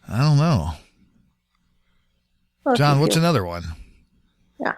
I don't know. Well, John, what's another one? Yeah.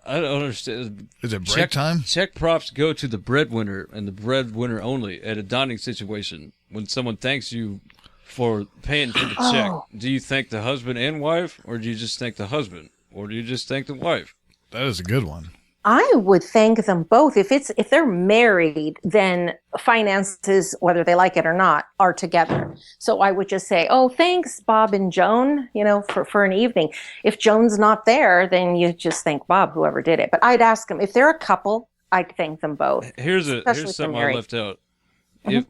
I don't understand. Is it break time? Check props go to the breadwinner and the breadwinner only at a dining situation. When someone thanks you for paying for the check, do you thank the husband and wife, or do you just thank the husband, or do you just thank the wife? That is a good one. I would thank them both. If they're married, then finances, whether they like it or not, are together. So I would just say, oh, thanks, Bob and Joan, for an evening. If Joan's not there, then you just thank Bob, whoever did it. But I'd ask them, if they're a couple, I'd thank them both. Here's something I left out.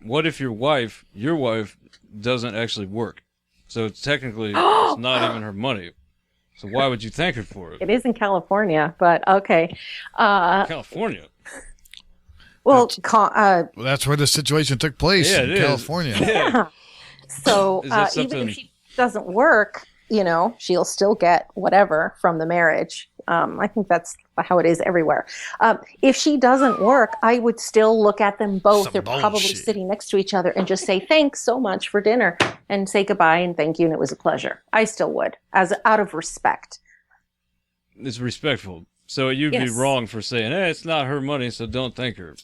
What if your wife doesn't actually work? So technically, it's not even her money. So why would you thank her for it? It is in California, but okay. California? Well, that's where the situation took place in California. Yeah. So even if she doesn't work, she'll still get whatever from the marriage. I think that's how it is everywhere. If she doesn't work, I would still look at them both. They're probably sitting next to each other and just say, thanks so much for dinner, and say goodbye and thank you, and it was a pleasure. I still would, out of respect. It's respectful. So you'd be wrong for saying, hey, it's not her money, so don't thank her.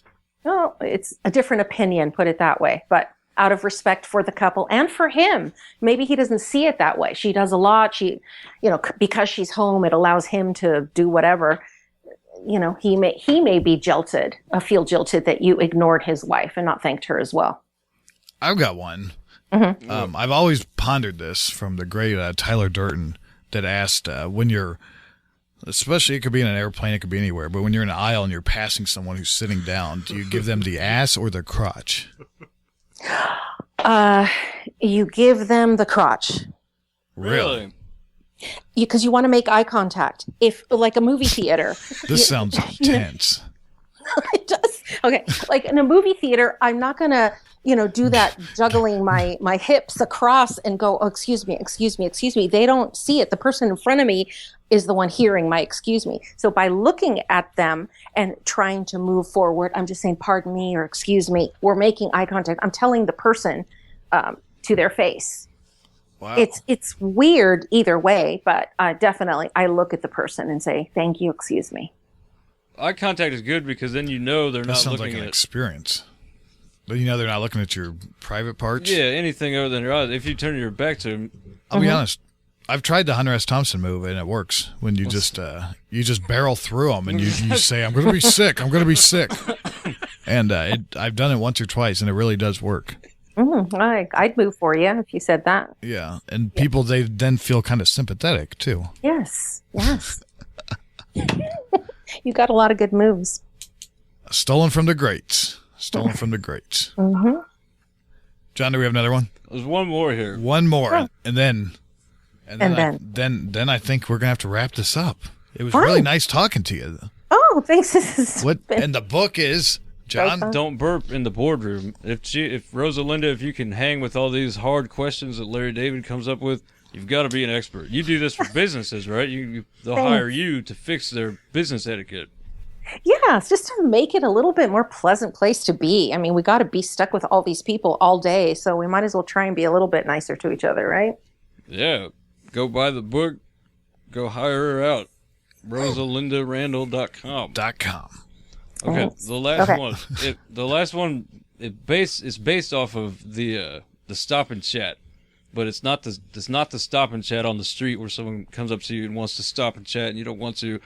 No, it's a different opinion, put it that way. But out of respect for the couple and for him. Maybe he doesn't see it that way. She does a lot. Because she's home, it allows him to do whatever. He may be jilted, feel jilted that you ignored his wife and not thanked her as well. I've got one. Mm-hmm. I've always pondered this from the great Tyler Durden that asked when you're, especially it could be in an airplane, it could be anywhere, but when you're in an aisle and you're passing someone who's sitting down, do you give them the ass or the crotch? You give them the crotch. Really? Because you want to make eye contact. If, like a movie theater. This sounds tense. It does. Okay. Like in a movie theater, I'm not going to, do that juggling my hips across and go, oh, excuse me. They don't see it. The person in front of me is the one hearing my excuse me. So by looking at them and trying to move forward, I'm just saying, pardon me or excuse me. We're making eye contact. I'm telling the person to their face. Wow. It's weird either way, but definitely I look at the person and say, thank you, excuse me. Eye contact is good because then they're not looking at... That sounds like an experience. But they're not looking at your private parts? Yeah, anything other than your eyes. If you turn your back to them... I'll be honest. I've tried the Hunter S. Thompson move, and it works. When you just barrel through them, and you say, I'm going to be sick. And I've done it once or twice, and it really does work. I'd move for you if you said that. Yeah, and people, they then feel kind of sympathetic, too. Yes. You got a lot of good moves. Stolen from the greats. Mm-hmm. John, do we have another one? There's one more here. One more, and then I think we're gonna have to wrap this up. It was really nice talking to you. Oh, thanks. And the book is John. Don't burp in the boardroom. If Rosalinda, if you can hang with all these hard questions that Larry David comes up with, you've got to be an expert. You do this for businesses, right? They'll hire you to fix their business etiquette. Yeah, it's just to make it a little bit more pleasant place to be. I mean, we got to be stuck with all these people all day, so we might as well try and be a little bit nicer to each other, right? Yeah. Go buy the book. Go hire her out. RosalindaRandall.com. Okay, the last one. It's based off of the stop and chat, but it's not the stop and chat on the street where someone comes up to you and wants to stop and chat and you don't want to.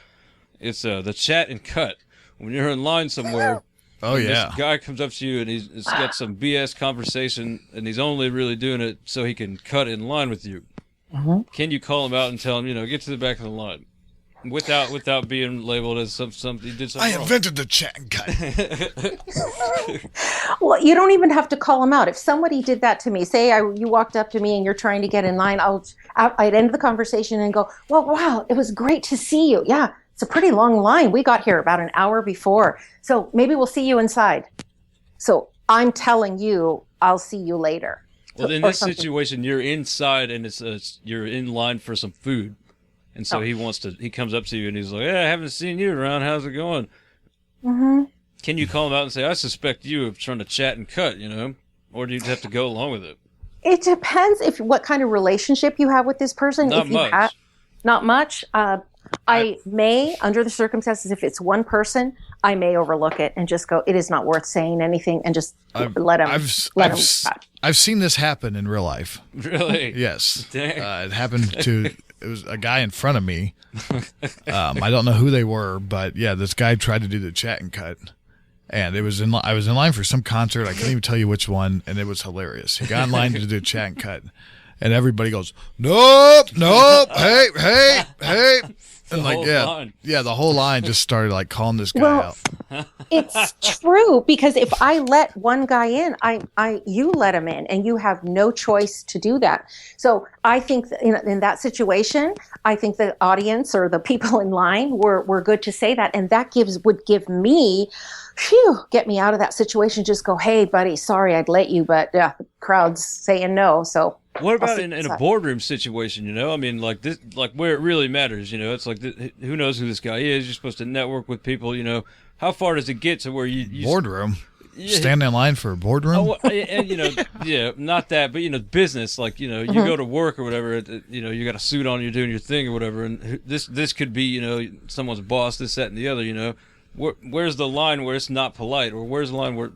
It's the chat and cut when you're in line somewhere. Oh yeah. This guy comes up to you and he's got some BS conversation and he's only really doing it so he can cut in line with you. Mm-hmm. Can you call him out and tell him, get to the back of the line? Without being labeled as something you did something wrong. I invented the chat and cut. Well, you don't even have to call them out. If somebody did that to me, say you walked up to me and you're trying to get in line, I'd end the conversation and go, well, wow, it was great to see you. Yeah, it's a pretty long line. We got here about an hour before. So maybe we'll see you inside. So I'm telling you, I'll see you later. Well, in this situation, you're inside and you're in line for some food. And so he comes up to you and he's like, "Yeah, I haven't seen you around. How's it going?" Mm-hmm. Can you call him out and say, "I suspect you of trying to chat and cut," Or do you just have to go along with it? It depends what kind of relationship you have with this person. Not much. Not much. I may, under the circumstances, if it's one person, I may overlook it and just go, it is not worth saying anything, and just let him. I've seen this happen in real life. Really? Yes. Dang. It happened it was a guy in front of me. I don't know who they were, but yeah, this guy tried to do the chat and cut. And I was in line for some concert. I can't even tell you which one, and it was hilarious. He got in line to do chat and cut, and everybody goes, nope, hey. And the whole line just started like calling this guy out. It's true, because if I let one guy in, you let him in, and you have no choice to do that. So I think that in that situation, I think the audience or the people in line were good to say that, and that would give me, get me out of that situation. Just go, hey, buddy, sorry I'd let you, but the crowd's saying no, so. What about in a boardroom situation, I mean, like this, like where it really matters, it's like, who knows who this guy is? You're supposed to network with people, How far does it get to where you boardroom? Stand in line for a boardroom? And, not that, but, business, like, you go to work or whatever, you got a suit on, you're doing your thing or whatever, and this could be, someone's boss, this, that, and the other, Where's the line where it's not polite, or where's the line where,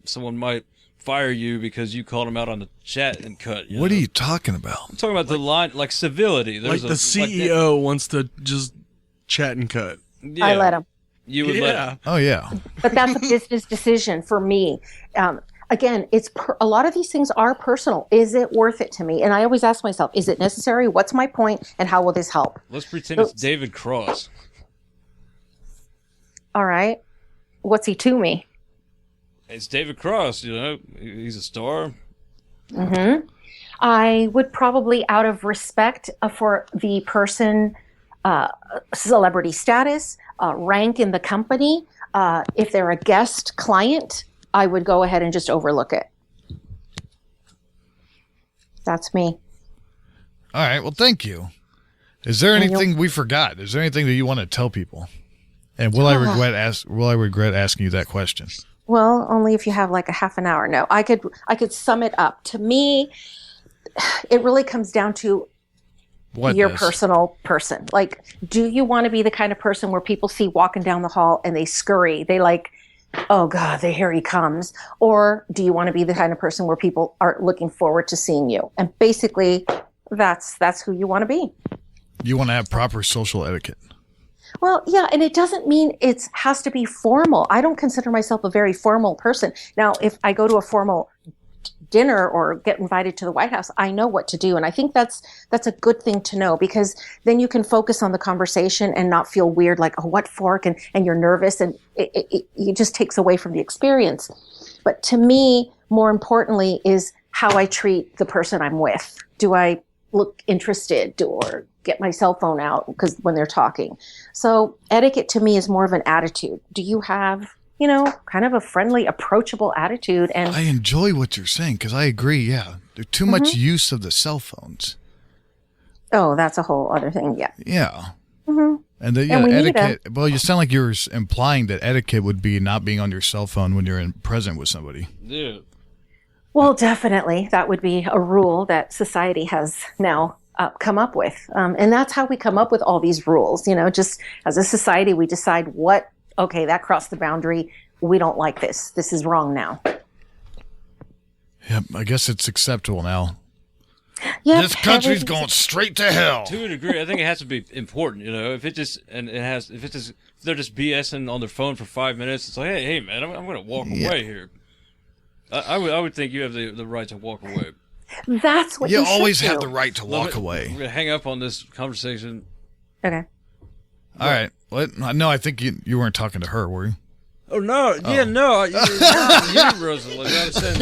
someone might fire you because you called them out on the chat and cut. What are you talking about? I'm talking about the line, like civility. There's the CEO wants to just chat and cut. Yeah. I let him. You would let him. Oh, yeah. But that's a business decision for me. Again, a lot of these things are personal. Is it worth it to me? And I always ask myself, is it necessary? What's my point? And how will this help? Let's pretend it's David Cross. All right. What's he to me? It's David Cross, he's a star. Mm-hmm. I would probably, out of respect for the person, celebrity status, rank in the company, if they're a guest client, I would go ahead and just overlook it. That's me. All right. Well, thank you. Is there anything we forgot? Is there anything that you want to tell people? And will I regret asking you that question? Well, only if you have like a half an hour. No, I could sum it up. To me, it really comes down to your personal person. Like, do you want to be the kind of person where people see walking down the hall and they scurry? They like, oh God, here he comes. Or do you want to be the kind of person where people are looking forward to seeing you? And basically, that's who you want to be. You want to have proper social etiquette. Well, yeah, and it doesn't mean it has to be formal. I don't consider myself a very formal person. Now, if I go to a formal dinner or get invited to the White House, I know what to do. And I think that's a good thing to know, because then you can focus on the conversation and not feel weird, like, oh, what fork? And you're nervous, and it just takes away from the experience. But to me, more importantly, is how I treat the person I'm with. Do I look interested or get my cell phone out because when they're talking? So etiquette to me is more of an attitude. Do you have, kind of a friendly, approachable attitude? And I enjoy what you're saying, because I agree. Yeah. There's too much use of the cell phones. Oh, that's a whole other thing. Yeah. Yeah. Mm-hmm. And etiquette, well, you sound like you're implying that etiquette would be not being on your cell phone when you're present with somebody. Yeah. Well, definitely. That would be a rule that society has now come up with. And that's how we come up with all these rules. Just as a society, we decide that crossed the boundary. We don't like this. This is wrong now. Yep. I guess it's acceptable now. Yep, this country's going straight to hell. To a degree, I think it has to be important. If they're just BSing on their phone for 5 minutes, it's like, hey man, I'm going to walk away here. I would think you have the right to walk away. That's what you always should have do. the right to walk away. We're going to hang up on this conversation. Okay. All right. What? No, I think you weren't talking to her, were you? Oh, no. Oh. Yeah, no. You, Rosalinda. I'm saying,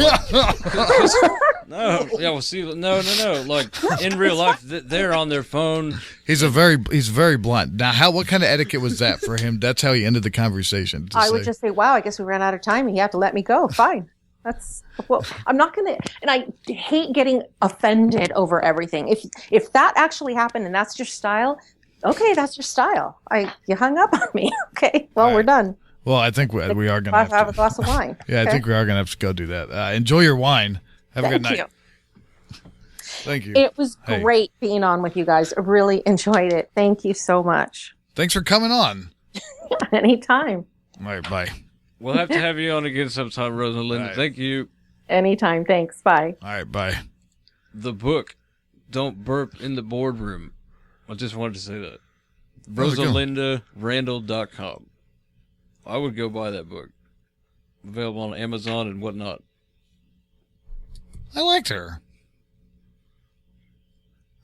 no. Yeah, well, see, no. Like, in real life, they're on their phone. He's very blunt. Now, what kind of etiquette was that for him? That's how he ended the conversation. I would just say, wow, I guess we ran out of time and you have to let me go. Fine. I'm not going to, and I hate getting offended over everything. If that actually happened and that's your style, okay, that's your style. You hung up on me. Okay, well, we're done. Well, I think we are going to have a glass of wine. Yeah, Okay. I think we are going to have to go do that. Enjoy your wine. Have a good night. You. Thank you. It was great being on with you guys. I really enjoyed it. Thank you so much. Thanks for coming on. Anytime. All right, bye. We'll have to have you on again sometime, Rosalinda. Right. Thank you. Anytime. Thanks. Bye. All right, bye. The book, Don't Burp in the Boardroom. I just wanted to say that. How's it going? RosalindaRandall.com. I would go buy that book. Available on Amazon and whatnot. I liked her.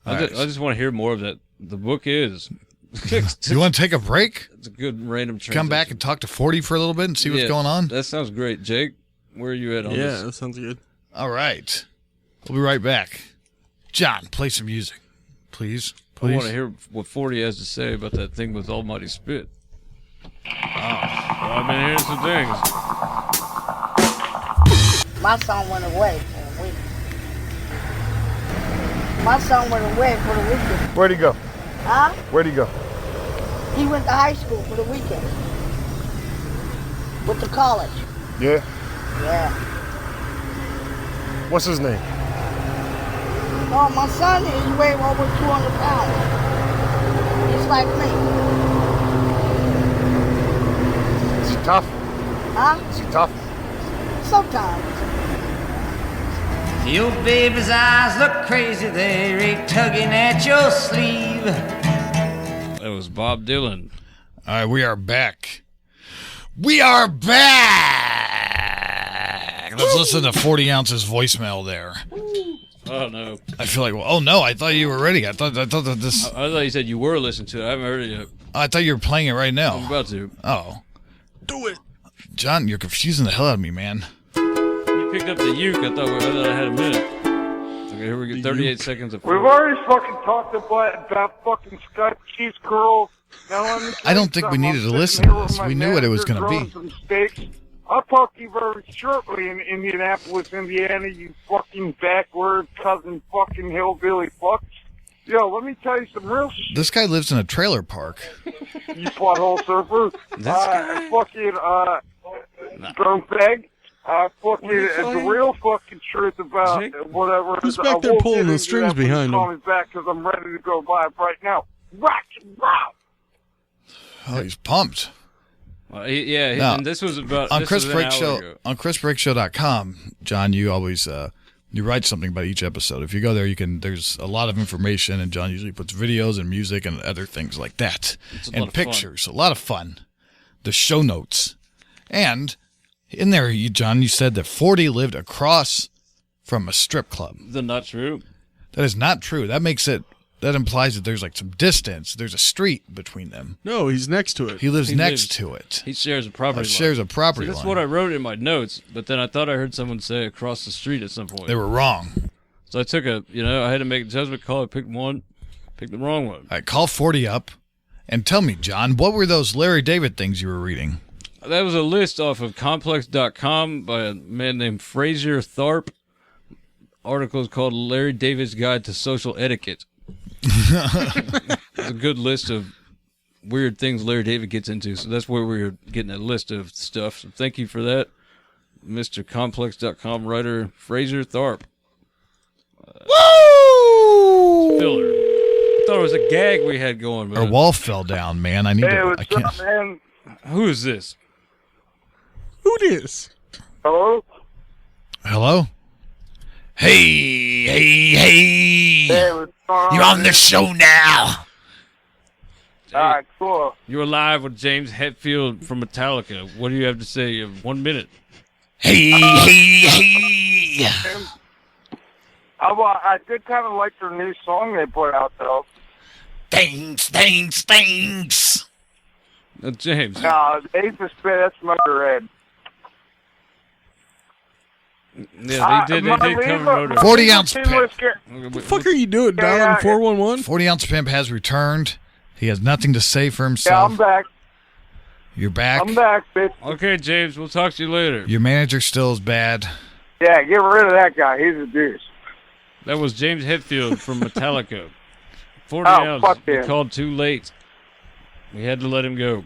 I just want to hear more of that. The book is. You want to take a break? It's a good random transition. Come back and talk to 40 for a little bit and see what's going on? That sounds great. Jake, where are you at on Yeah, this? that sounds good. All right. We'll be right back. John, play some music. Please. I want to hear what 40 has to say about that thing with Almighty Spit. I've been hearing some things. My son went away for a week. My son went away for the weekend. Where'd he go? Huh? Where'd he go? He went to high school for the weekend. Went to college. Yeah. Yeah. What's his name? Oh, my son is way over 200 pounds. He's like me. Is he tough? Huh? Is he tough? Sometimes. Your baby's eyes look crazy, they're tugging at your sleeve. That was Bob Dylan. All right, we are back. We are back. Let's listen to 40 ounces voicemail there. Oh, no. I feel like, oh no, I thought you were ready. I thought that this. I thought you said you were listening to it. I haven't heard it yet. I thought you were playing it right I'm now. about to. Oh, Do it. John, you're confusing the hell out of me, man. You picked up the uke. I thought I had a minute. Okay, here we go. 38 seconds of. We've already fucking talked about fucking Skype cheese curls. Now let me I don't think we needed to listen to this. We knew what it was going to be. Some steaks. I'll talk to you very shortly in Indianapolis, Indiana, you fucking backward cousin fucking hillbilly fucks. Yo, let me tell you some real shit, This guy lives in a trailer park. you butthole surfer. Fucking, drone fag. Fucking, the real fucking truth about whatever. Who's back there pulling the strings behind Call him? me back because I'm ready to go live right now. Rock and roll. Oh, he's pumped. Yeah, Now, and this was about On this Chris was an Break hour Show, ago. on ChrisBreakShow.com, John, you always you write something about each episode. If you go there, there's a lot of information, and John usually puts videos and music and other things like that, It's a lot and of fun. pictures. A lot of fun. The show notes, and in there, John, you said that 40 lived across from a strip club. Not true. That is not true. That implies that there's like some distance. There's a street between them. No, he's next to it. He lives He next lives- to it. He shares a property. Shares a line. property See, that's line. what I wrote in my notes, but then I thought I heard someone say across the street at some point. They were wrong. So I took I had to make a judgment call. I picked the wrong one. All right, call 40 up and tell me, John, what were those Larry David things you were reading? That was a list off of complex.com by a man named Fraser Tharp. Article is called Larry David's Guide to Social Etiquette. It's a good list of weird things Larry David gets into. So that's where we were getting a list of stuff. So thank you for that, Mr. Complex.com writer Fraser Tharp. Woo! Filler. I thought it was a gag we had going. Our But wall fell down, man. I need Hey, to. I what's can't. up, man? who is this? Who dis? Hello? Hello? Hey, hey, hey! Hey, what's going on? You're on the show now. Alright, cool. You're live with James Hetfield from Metallica. What do you have to say? You have 1 minute. Hey, hey, hey! I did kind of like their new song they put out, though. Thanks, thanks, thanks. James. Ace of Spit, that's Motorhead. Yeah, they did cover Motorhead. 40 ounce pimp. What the fuck are you doing? Dialing 411? 40 ounce pimp has returned. He has nothing to say for Yeah, himself. I'm back. You're back. I'm back, bitch. Okay, James, we'll talk to you later. Your manager still is bad. Yeah, get rid of that guy. He's a douche. That was James Hetfield from Metallica. 40 Oh, ounce. fuck He him. called too late. We had to let him go.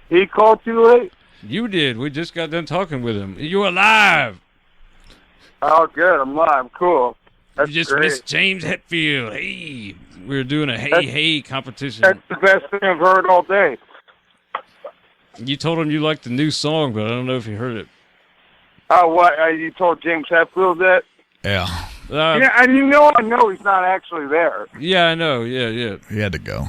He called too late? You did. We just got done talking with him. You're alive. Oh, good. I'm live. Cool. That's You just great. missed James Hetfield. Hey, we were doing a That's- hey competition. That's the best thing I've heard all day. You told him you liked the new song, but I don't know if you heard it. Oh, what? You told James Hetfield that? Yeah. Yeah, and I know he's not actually there. Yeah, I know. Yeah. He had to go.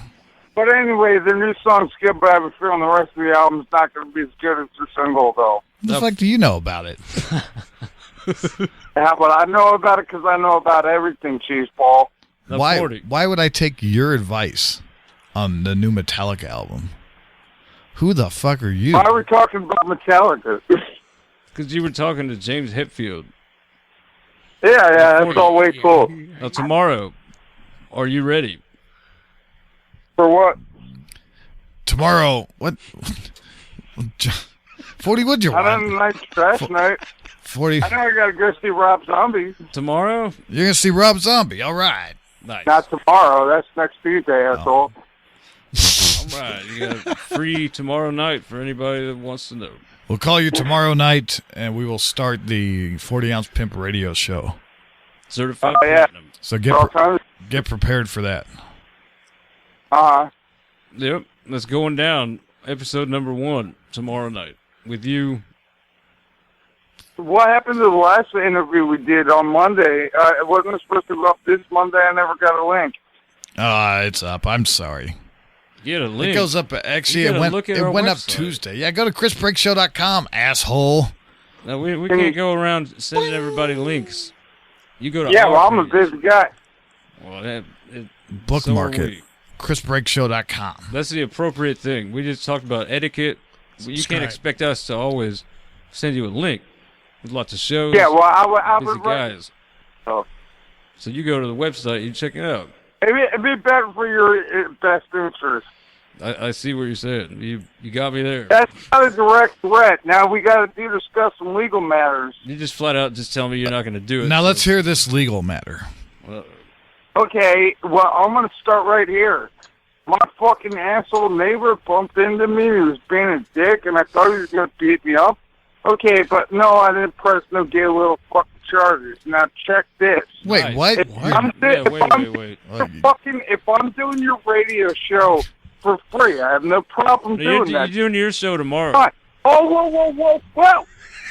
But anyway, the new song's good, but I have a feeling the rest of the album's not going to be as good as the single, though. What the fuck do you know about it? Yeah, but I know about it because I know about everything, Cheeseball. Why would I take your advice on the new Metallica album? Who the fuck are you? Why are we talking about Metallica? Because you were talking to James Hetfield. Yeah, that's all way cool. Now, tomorrow, are you ready? For what? Tomorrow, what? 40, what'd you I want? had a nice trash night. 40. I know I got to go see Rob Zombie. Tomorrow? You're going to see Rob Zombie. All right. Nice. Not tomorrow. That's next Tuesday, asshole. All right. You got free tomorrow night for anybody that wants to know. We'll call you tomorrow night, and we will start the 40-ounce Pimp Radio show. Certified yeah. platinum. So get prepared for that. Yep. That's going down. Episode number 1 tomorrow night with you. What happened to the last interview we did on Monday? It wasn't supposed to go up this Monday. I never got a link. It's up. I'm sorry. Get a link. It goes up. Actually, You it gotta went, look at it our went up website. Tuesday. Yeah, go to chrisbreakshow.com, asshole. No, we can't go around sending everybody links. You go to Yeah, our well, I'm a page. busy guy. Well, Bookmark so are it. we. chrisbreakshow.com. That's the appropriate thing. We just talked about etiquette. You can't Subscribe. expect us to always send you a link. There's lots of shows. Yeah, well, I busy would. guys. Oh. So you go to the website, you check it out. It'd be better for your best interest. I see what you're saying. You got me there. That's not a direct threat. Now we got to discuss some legal matters. You just flat out just tell me you're not going to do it. Now so- let's hear this legal matter. Well, Okay, well, I'm going to start right here. My fucking asshole neighbor bumped into me. He was being a dick, and I thought he was going to beat me up. Okay, but no, I didn't press no gay little fucking charges. Now check this. Wait, Nice. what? If What? I'm, Yeah, if wait. if I'm doing your radio show for free, I have no problem You're doing that. doing your show tomorrow. But, whoa. Whoa.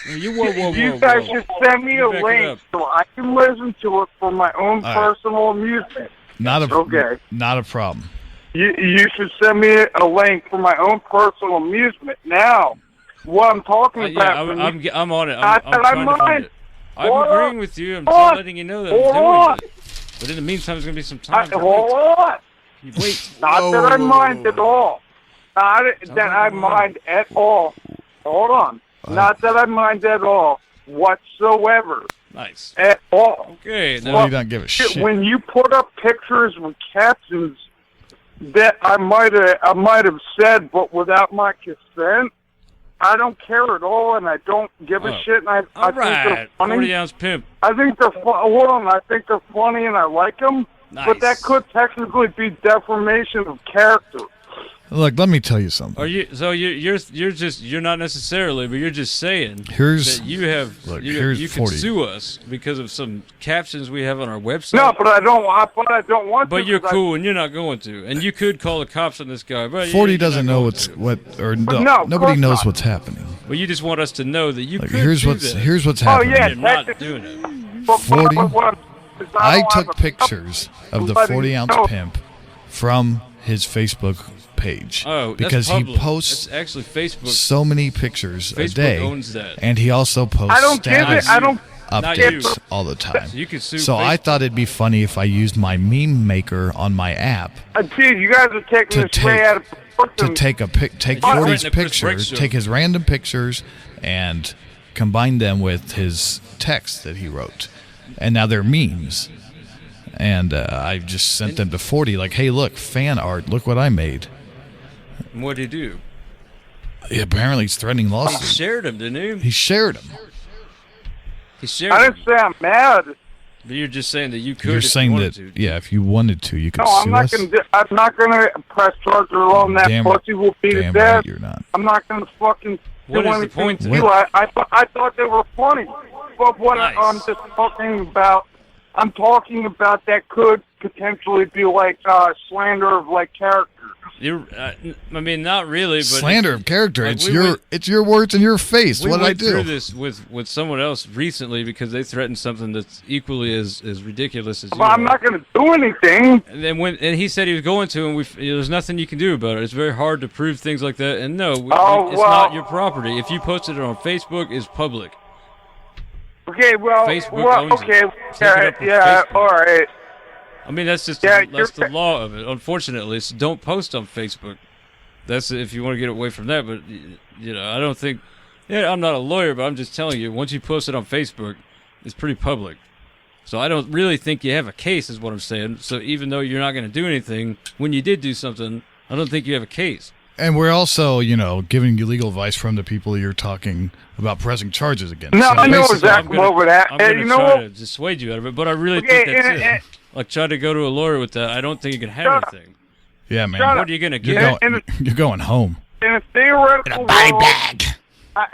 You guys should send me a You back it link up. so I can listen to it for my own All right. personal amusement. Not a Okay. Not a problem. You should send me a link for my own personal amusement. Now, what I'm talking about... I'm on it. I I'm said trying I'm to find on. it. I'm Hold agreeing on. with you. I'm Hold just on. letting you know that I'm Hold doing on. it. But in the meantime, there's going to be some time. Hold on. Wait. Not that I mind at all. Not that I mind at all. Hold on. Not that I mind at all whatsoever. Nice. At all. Okay. Well, Now, you don't give a shit. When you put up pictures with captions that I might have said, but without my consent, I don't care at all, and I don't give a shit. And I all think they're right. funny. 40-ounce pimp. I think they're hold on. I think they're funny, and I like them. But that Nice. could technically be defamation of character. Look, let me tell you something. Are you? So you're not necessarily, but you're just saying Here's that you have. look, you here's you can 40. sue us because of some captions we have on our website. No, but I don't want to. But you're 'cause cool, and you're not going to. And you could call the cops on this guy. But 40 you're doesn't not know going to. No, of nobody course knows not. what's happening. But you just want us to know that you Like could here's do what's that. here's what's Oh, happening. yeah. You're not doing it. 40 I don't took have a pictures of the Somebody 40 ounce knows. pimp from his Facebook page Oh, because that's he public. posts That's actually Facebook. so many pictures a Facebook day, owns that. and he also posts I don't give status it. I don't. Not you. updates all the time. So you could sue. So I Facebook. thought it'd be funny if I used my meme maker on my app Geez, you guys are taking To this way take- out of proportion. to take You 40's threatened to Chris Break pictures, show. take his random pictures, and combine them with his text that he wrote, and now they're memes. And I just sent them to 40, like, hey, look, fan art, look what I made. What'd he do? Apparently, he's threatening He lawsuit. shared them, didn't he? He shared them. He shared I them. didn't say I'm mad. But you're just saying that you could. You're if saying you that, wanted to. yeah, if you wanted to, you could No, I'm sue not us. gonna press charges on that Damn- pussy will be to Damn death. right you're not. I'm not gonna fucking What do is the anything point to then? you. I thought they were funny, but what Nice. I'm just talking about, that could potentially be like slander of like character. You're, I mean, not really, but Slander of character. like, It's we your went- it's your words in your face. We What did I went through do? this with someone else recently because they threatened something that's equally as ridiculous as you. But I'm are. not gonna do anything. And then and he said he was going to, and there's nothing you can do about it. It's very hard to prove things like that. And no, it's not your property. If you posted it on Facebook, it's public. Okay, well, Facebook owns it. okay, Take it up with yeah, Facebook. all right. I mean, that's just Yeah, that's the law of it. Unfortunately, so don't post on Facebook. That's if you want to get away from that. But I don't think. Yeah, I'm not a lawyer, but I'm just telling you. Once you post it on Facebook, it's pretty public. So I don't really think you have a case, is what I'm saying. So even though you're not going to do anything, when you did do something, I don't think you have a case. And we're also, giving you legal advice from the people you're talking about pressing charges against. No, So I know basically- exactly over that. I'm going you to know try what? to dissuade you out of it, but I really Okay, think that's and- it. Like, try to go to a lawyer with that. I don't think you can have anything. Yeah, man. Shut What are you going to You're get? going, you're going home. In a theoretical world,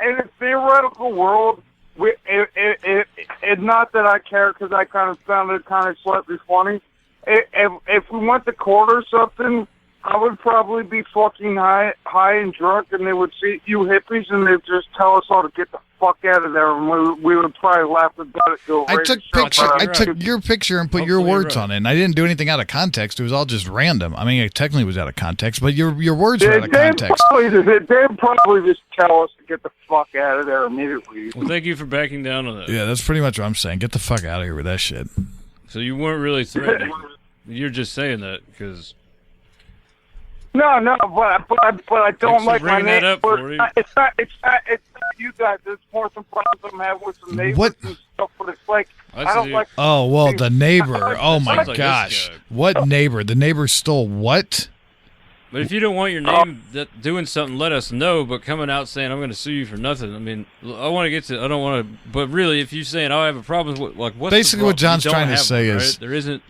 in a theoretical world, it's not that I care because I kind of found it kind of slightly funny. If we went to court or something, I would probably be fucking high and drunk, and they would see you hippies, and they'd just tell us all to get the fuck out of there, and we would probably laugh about it. I took Right. your picture and put your Hopefully you're words right. on it, and I didn't do anything out of context. It was all just random. I mean, it technically was out of context, but your words were out of context. They'd probably just tell us to get the fuck out of there immediately. Well, thank you for backing down on that. Yeah, that's pretty much what I'm saying. Get the fuck out of here with that shit. So you weren't really threatening. You're just saying that because... No, but I don't Thanks for like my bringing that name. up, Corey. It's not you guys. It's more some problems I'm having with some neighbors What? and stuff. But it's like I I don't see. like. Oh, well, the neighbor. Oh, my Sounds like this gosh. guy. What neighbor? The neighbor stole what? But if you don't want your name doing something, let us know. But coming out saying I'm going to sue you for nothing, I mean, I want to get to. I don't want to. But really, if you're saying I have a problem with like what's Basically the what problem? John's You don't trying to have say one, is- right? There isn't.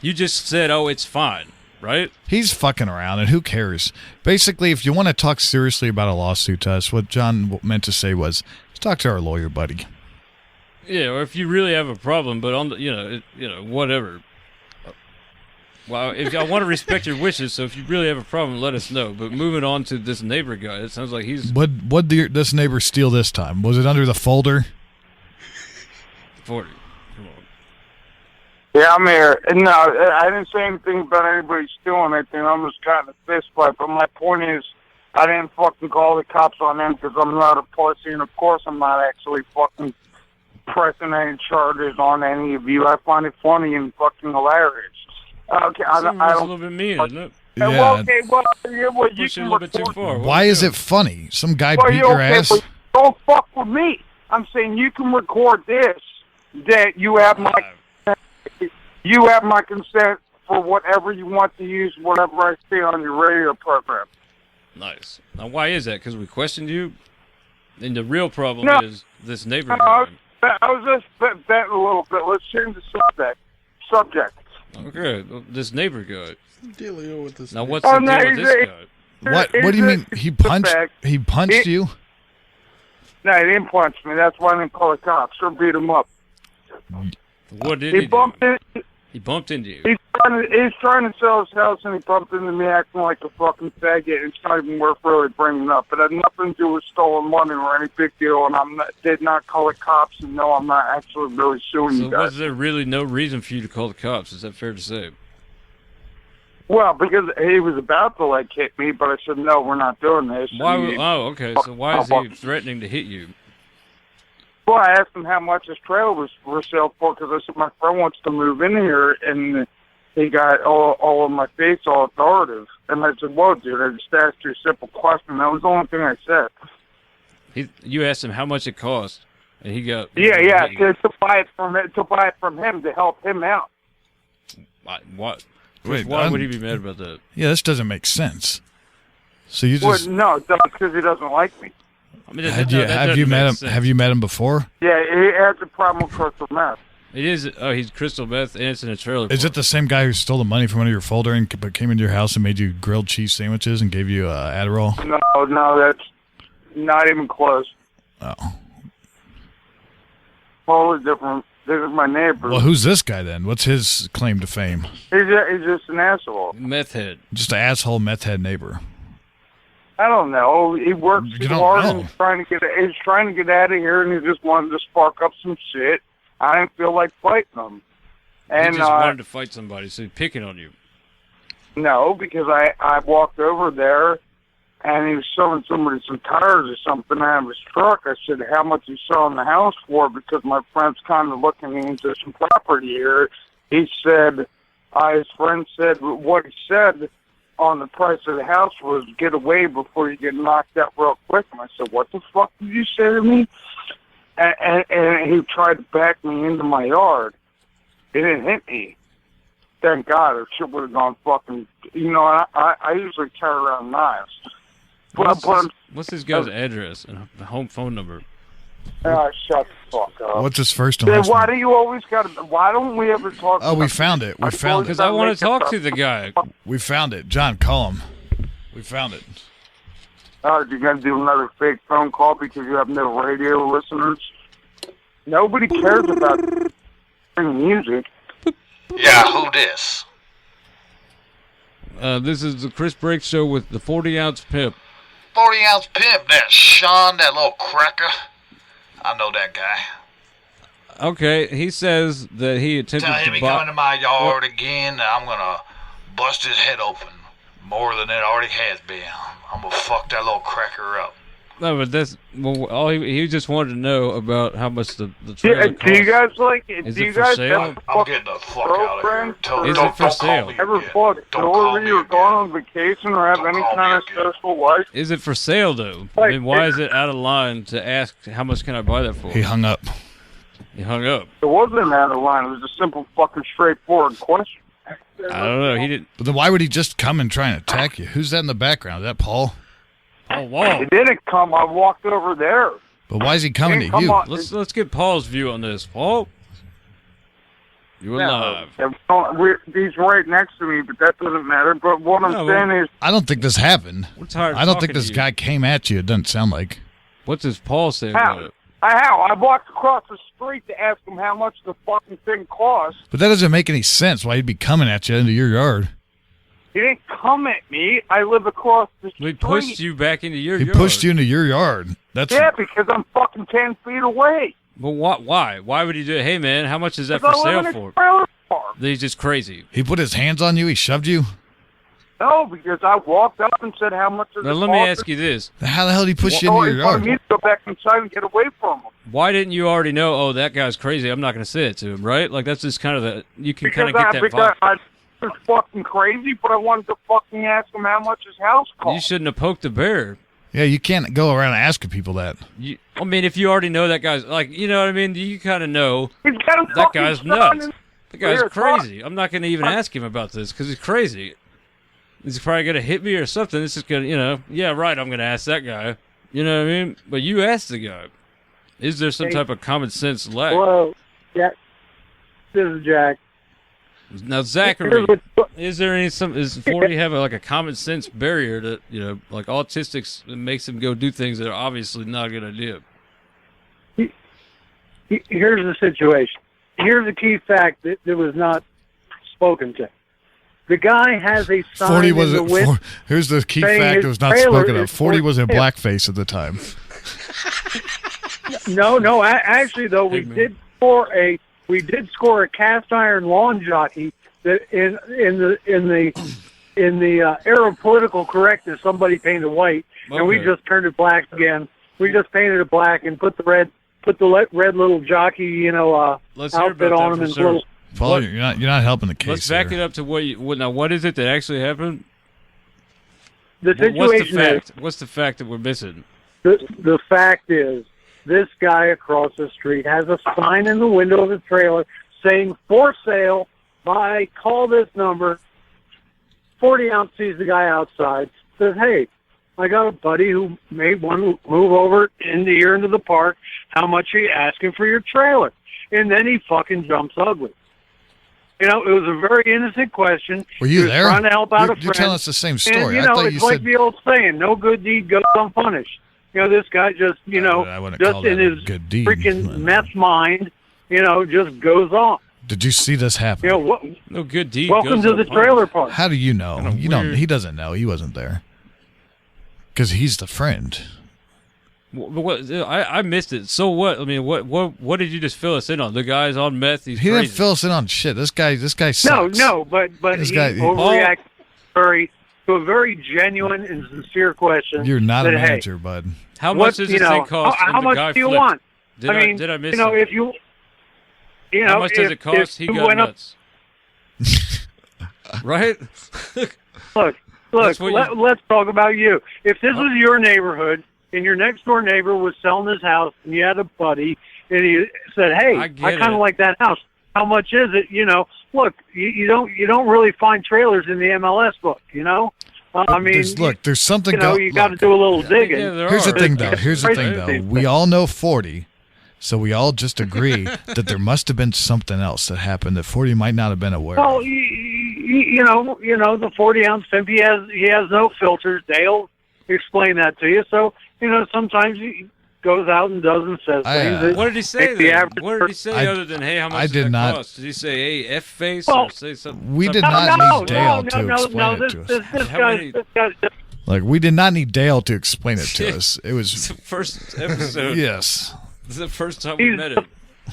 You just said, oh, it's fine, right? He's fucking around, and who cares? Basically, if you want to talk seriously about a lawsuit to us, what John meant to say was, let's talk to our lawyer buddy. Yeah, or if you really have a problem, but on the, whatever. Well, if I want to respect your wishes, so if you really have a problem, let us know. But moving on to this neighbor guy, it sounds like he's What did this neighbor steal this time? Was it under the folder? 40. Come on. Yeah, I'm here. No, I didn't say anything about anybody stealing anything. I almost got in a fist fight. But my point is, I didn't fucking call the cops on them because I'm not a pussy, and of course I'm not actually fucking pressing any charges on any of you. I find it funny and fucking hilarious. Okay, I Seems a don't. little bit mean, isn't it? Yeah. Well, okay, you Pushing can a little bit too report. far. Why is it funny? Some guy Well, beat you your okay, ass? but don't fuck with me. I'm saying you can record this. That you have my consent for whatever you want to use, whatever I say on your radio program. Nice. Now, why is that? Because we questioned you? And the real problem No. is this neighbor I guy. was just venting a little bit. Let's change the subject. Okay, well, this neighbor guy. Dealio with this. Now, nigga. what's Oh, the no, deal with he's this a- guy? What do you mean? He punched? He punched you? No, he didn't punch me. That's why I didn't call the cops or beat him up. What did He he do? bumped in. He bumped into you. He's trying to sell his house, and he bumped into me acting like a fucking faggot. It's not even worth really bringing up. It had nothing to do with stolen money or any big deal, and did not call the cops, and no, I'm not actually really suing So you guys. was there really no reason for you to call the cops? Is that fair to say? Well, because he was about to, like, hit me, but I said, no, we're not doing this. Why? And he- Oh, okay. So why is he threatening to hit you? Well, I asked him how much his trailer was for sale for, because I said, my friend wants to move in here, and he got all on my face, all authoritative. And I said, whoa, dude, I just asked you a simple question. That was the only thing I said. You asked him how much it cost, and he got Yeah, hit you. to buy it from him to help him out. What? Wait, Why would he be mad about that? Yeah, this doesn't make sense. So you Well, just no, because he doesn't like me. I mean, have you met him? Have you met him before? Yeah, he has a problem with crystal meth. It is. Oh, he's crystal meth, and it's in a trailer. Is it the same guy who stole the money from under your folder and but came into your house and made you grilled cheese sandwiches and gave you Adderall? No, that's not even close. Oh. Totally different. This is my neighbor. Well, who's this guy then? What's his claim to fame? He's just an asshole. Meth head. Just an asshole meth head neighbor. I don't know. He works too hard and he's trying to get out of here, and he just wanted to spark up some shit. I didn't feel like fighting him. And he just wanted to fight somebody, so he's picking on you. No, because I walked over there, and he was selling somebody some tires or something out of his truck. I said, how much you selling the house for? Because my friend's kind of looking into some property here. He said, his friend said, what he said on the price of the house was get away before you get knocked out real quick. And I said, what the fuck did you say to me? And he tried to back me into my yard. He didn't hit me. Thank God, or shit would have gone fucking... You know, I usually carry around knives. What's this guy's address and home phone number? Shut the fuck up. What's his first and last why name? do you always gotta... Why don't we ever talk... Oh, we found it. We found it. Because I want to talk to the guy. We found it. John, call him. We found it. You're going to do another fake phone call because you have no radio listeners? Nobody cares about music. Yeah, who this? This is the Chris Brake Show with the 40-ounce pimp. 40-ounce pimp, that Sean, that little cracker. I know that guy. Okay, he says that he attempted Tell him to he coming to my yard again, and I'm going to bust his head open. More than it already has been. I'm going to fuck that little cracker up. No, but that's... Well, all he just wanted to know about how much the trailer costs. Do you guys like it? Is do it you for guys sale? have I'm getting the fuck out of here. Is it for sale? Ever bought jewelry or gone on vacation or have any kind of social life? Is it for sale, though? I mean, why is it out of line to ask how much can I buy that for? He hung up. He hung up. It wasn't out of line. It was a simple, fucking, straightforward question. I don't know. He didn't. But then why would he just come and try and attack you? Who's that in the background? Is that Paul? Oh, wow. He didn't come. I walked over there. But why is he coming to you? Let's get Paul's view on this. Paul, you're alive. He's right next to me, but that doesn't matter. But what I'm saying is... I don't think this happened. I don't think this guy came at you. It doesn't sound like. What's this Paul saying about it? How? I walked across the street to ask him how much the fucking thing cost. But that doesn't make any sense. Why he'd be coming at you into your yard? He didn't come at me. I live across the street. He pushed you back into your yard. He pushed you into your yard. Yeah, because I'm fucking 10 feet away. But why? Why would he do it? Hey, man, how much is that for sale for? He's just crazy. He put his hands on you? He shoved you? No, because I walked up and said, how much is Now, it let me ask you this. How the hell did he push you into your He yard? wanted me to go back inside and get away from him. Why didn't you already know, oh, that guy's crazy, I'm not going to say it to him, right? Like, that's just kind of the... You can kind of get that vibe. I was fucking crazy, but I wanted to fucking ask him how much his house cost. You shouldn't have poked the bear. Yeah, you can't go around asking people that. I mean, if you already know that guy's... Like, you know what I mean? You kind of know that guy's nuts. That guy's crazy. I'm not going to even ask him about this because he's crazy. He's probably going to hit me or something. This is going to, yeah, right, I'm going to ask that guy. You know what I mean? But you asked the guy. Is there some type of common sense lack? Hello. Yeah. This is Jack. Now, Zachary, is there does 40 have a common sense barrier that, like autistics, that makes him go do things that are obviously not a good idea? Here's the situation. Here's the key fact that was not spoken to. The guy has a sign 40 in the window. Here's the key fact that was not spoken of. 40 was in blackface at the time. No. Actually, though, we did score a cast iron lawn jockey that in the era of political correctness, somebody painted white, and we just turned it black again. We just painted it black and put the red little jockey, outfit on him and little. Paul, you're not helping the case. Let's back it up to what is it that actually happened? The situation what's the fact that we're missing? The fact is, this guy across the street has a sign in the window of the trailer saying, for sale, call this number. 40 ounce sees the guy outside, says, hey, I got a buddy who made one move over into the park. How much are you asking for your trailer? And then he fucking jumps ugly. You know, it was a very innocent question. Were you there? Trying to help out a friend. You're telling us the same story. And, you know, it's like the old saying, no good deed goes unpunished. You know, this guy just, you know, just in his freaking meth mind, you know, just goes off. Did you see this happen? You know, no good deed. Welcome to the trailer park. How do you know? You don't. He doesn't know. He wasn't there. Because he's the friend. What? I missed it. So what? I mean, what did you just fill us in on? The guy's on meth. He didn't fill us in on shit. This guy sucks. No, but he overreacted to a very genuine and sincere question. You're not a manager, bud. How much does this thing cost? How much do you want? Did I miss you know, it? if you know, how much does it cost? He got nuts. Right? Look. Let's talk about you. If this was your neighborhood and your next door neighbor was selling his house and you had a buddy and he said, "Hey, I kind of like that house. How much is it?" You know, look, you don't really find trailers in the MLS book. You know, I mean, there's something. You know, you got to do a little digging. Here's the thing, though. We all know 40. So we all just agree that there must have been something else that happened that 40 might not have been aware of. Well, you know, the 40-ounce pimp, he has no filters. Dale explained that to you. So, you know, sometimes he goes out and does and says things. What did he say then? What did he say other than, hey, how much does that cost? Did he say, hey, F-face, or say something? We did not need Dale to explain it to us. This guy's like, we did not need Dale to explain it to us. It was... It's the first episode. Yes. This is the first time we met him.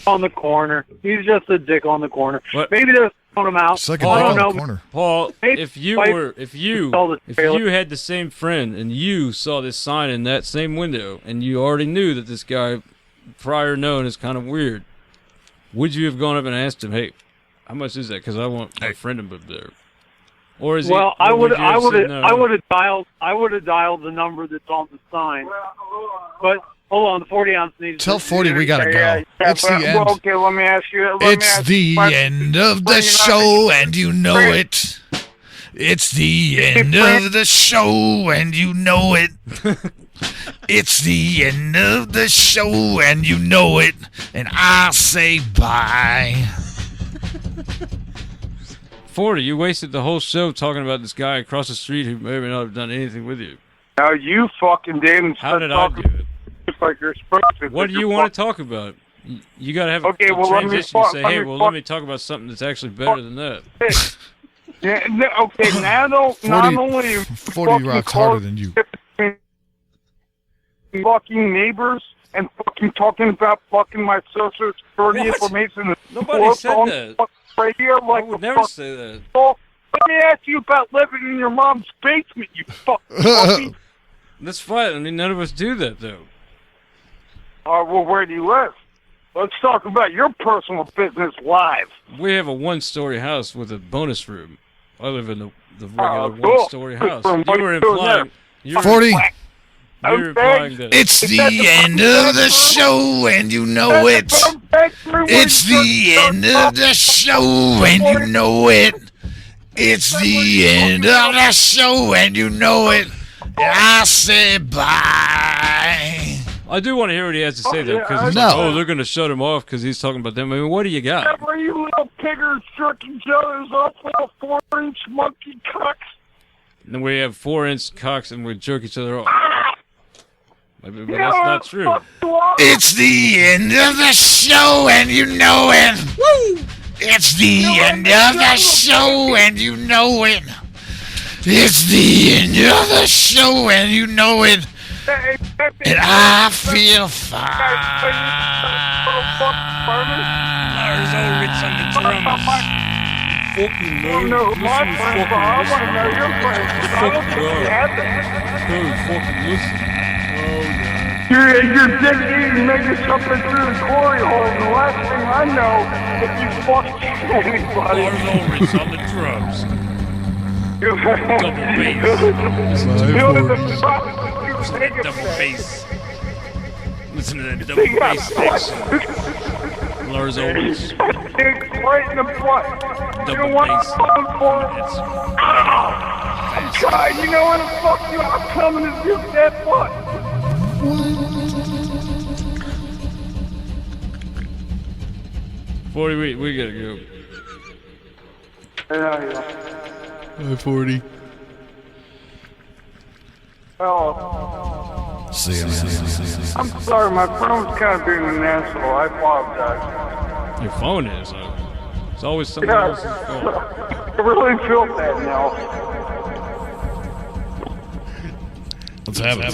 On the corner. He's just a dick on the corner. What? Maybe they're throwing him out. It's like a dick on the corner. Paul, if you had the same friend and you saw this sign in that same window and you already knew that this guy prior known is kind of weird, would you have gone up and asked him, "Hey, how much is that? Because I want my friend to be there." Or is I would have dialed the number that's on the sign. But hold on, the 40-ounce needs. Tell 40 we gotta go. It's the end. Well, okay, let me ask you. It's the end of the show, and you know it. It's the end of the show, and you know it. It's the end of the show, and you know it. And I say bye. 40, you wasted the whole show talking about this guy across the street who may or may not have done anything with you. No, you fucking did. How did I do it? Like you're supposed to. What do you want to talk about? You got to have a transition to say, hey, let me talk about something that's actually better than that. Yeah, okay, not only 40 rocks harder than you. Fucking neighbors and fucking talking about fucking my social security information. Nobody said that. Right here, like I would never say that. Let me ask you about living in your mom's basement, you fucking. That's fine. I mean, none of us do that, though. Well, where do you live? Let's talk about your personal business live. We have a one-story house with a bonus room. I live in the regular one-story house. You were implying... 40. You're implying that... It's the end of the show, and you know it. It's the end of the show, and you know it. It's the end of the show, and you know it. And I say bye. I do want to hear what he has to say, though, because they're going to shut him off because he's talking about them. I mean, what do you got? Where you little piggers jerking each other's off little 4-inch monkey cocks? And then we have 4-inch cocks and we jerk each other off. But that's not true. It's the end of the show, and you know it. Woo! It's the end of the show, and you know it. It's the end of the show, and you know it. And I feel fine. Lars Ulrich on the drums. Fucking no, my friends, I want to know your friends. Fucking listen. You're dick eating, making something through the glory hole. And the last thing I know, if you fuck anybody. Lars Ulrich on the drums. Double bass. Listen to that double bass section. Lars Ulrich. Right in the butt. Double bass. God, you know when the fuck you are coming to do that what? 40, we gotta go. Yeah. 40. Oh. See ya. I'm sorry, my phone's kind of being an asshole. I apologize. Your phone is. It's always something Yeah. else's fault. I really feel bad now. Let's have it.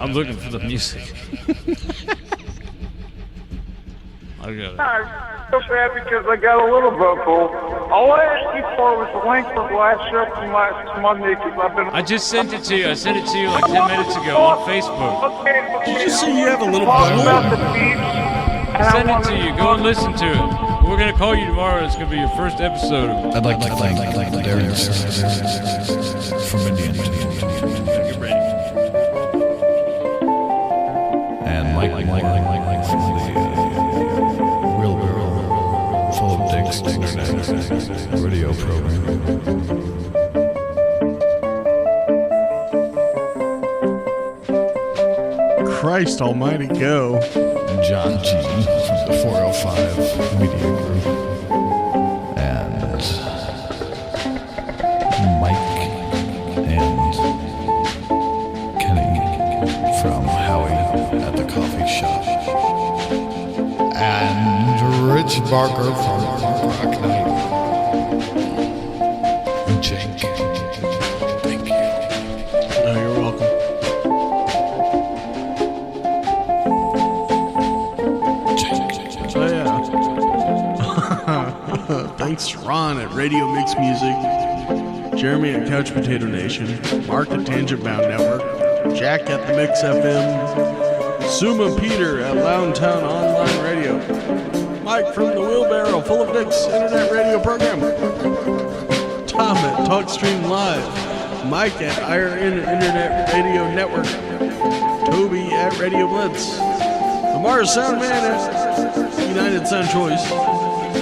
I'm looking for the music. I got it. I'm so bad because I got a little vocal. All I asked you for was the link for the last show from last Monday because I've been... I just sent it to you. I sent it to you like 10 minutes ago on Facebook. Okay. Did you say you have a little Talk bubble? about the beach. I sent it to you. Go and listen to it. We're going to call you tomorrow. It's going to be your first episode. I'd like to thank Darren from Indiana. Get ready. And Mike from the Wheelbarrow Full of Dicks Internet radio program. Christ almighty, go. John G. from the 405 Media Group. And Mike and Kenny from Howie at the coffee shop. And Rich Barker from Rock Night. Jake, thank you. Oh, you're welcome. Thanks to Ron at Radio Mix Music, Jeremy at Couch Potato Nation, Mark at Tangent Bound Network, Jack at the Mix FM, Suma Peter at Loudtown Online Radio, Mike from the Wheelbarrow Full of Dicks Internet Radio Program, Tom at TalkStream Live, Mike at Iron Internet Radio Network, Toby at Radio Blitz, Amar Soundman at United Sound Choice,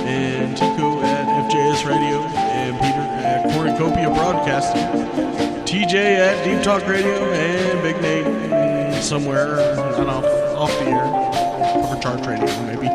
and Tico at FJS Radio, and Peter at Cornucopia Broadcasting, TJ at Deep Talk Radio, and Big Nate somewhere not off the air, Cover Charge Radio maybe.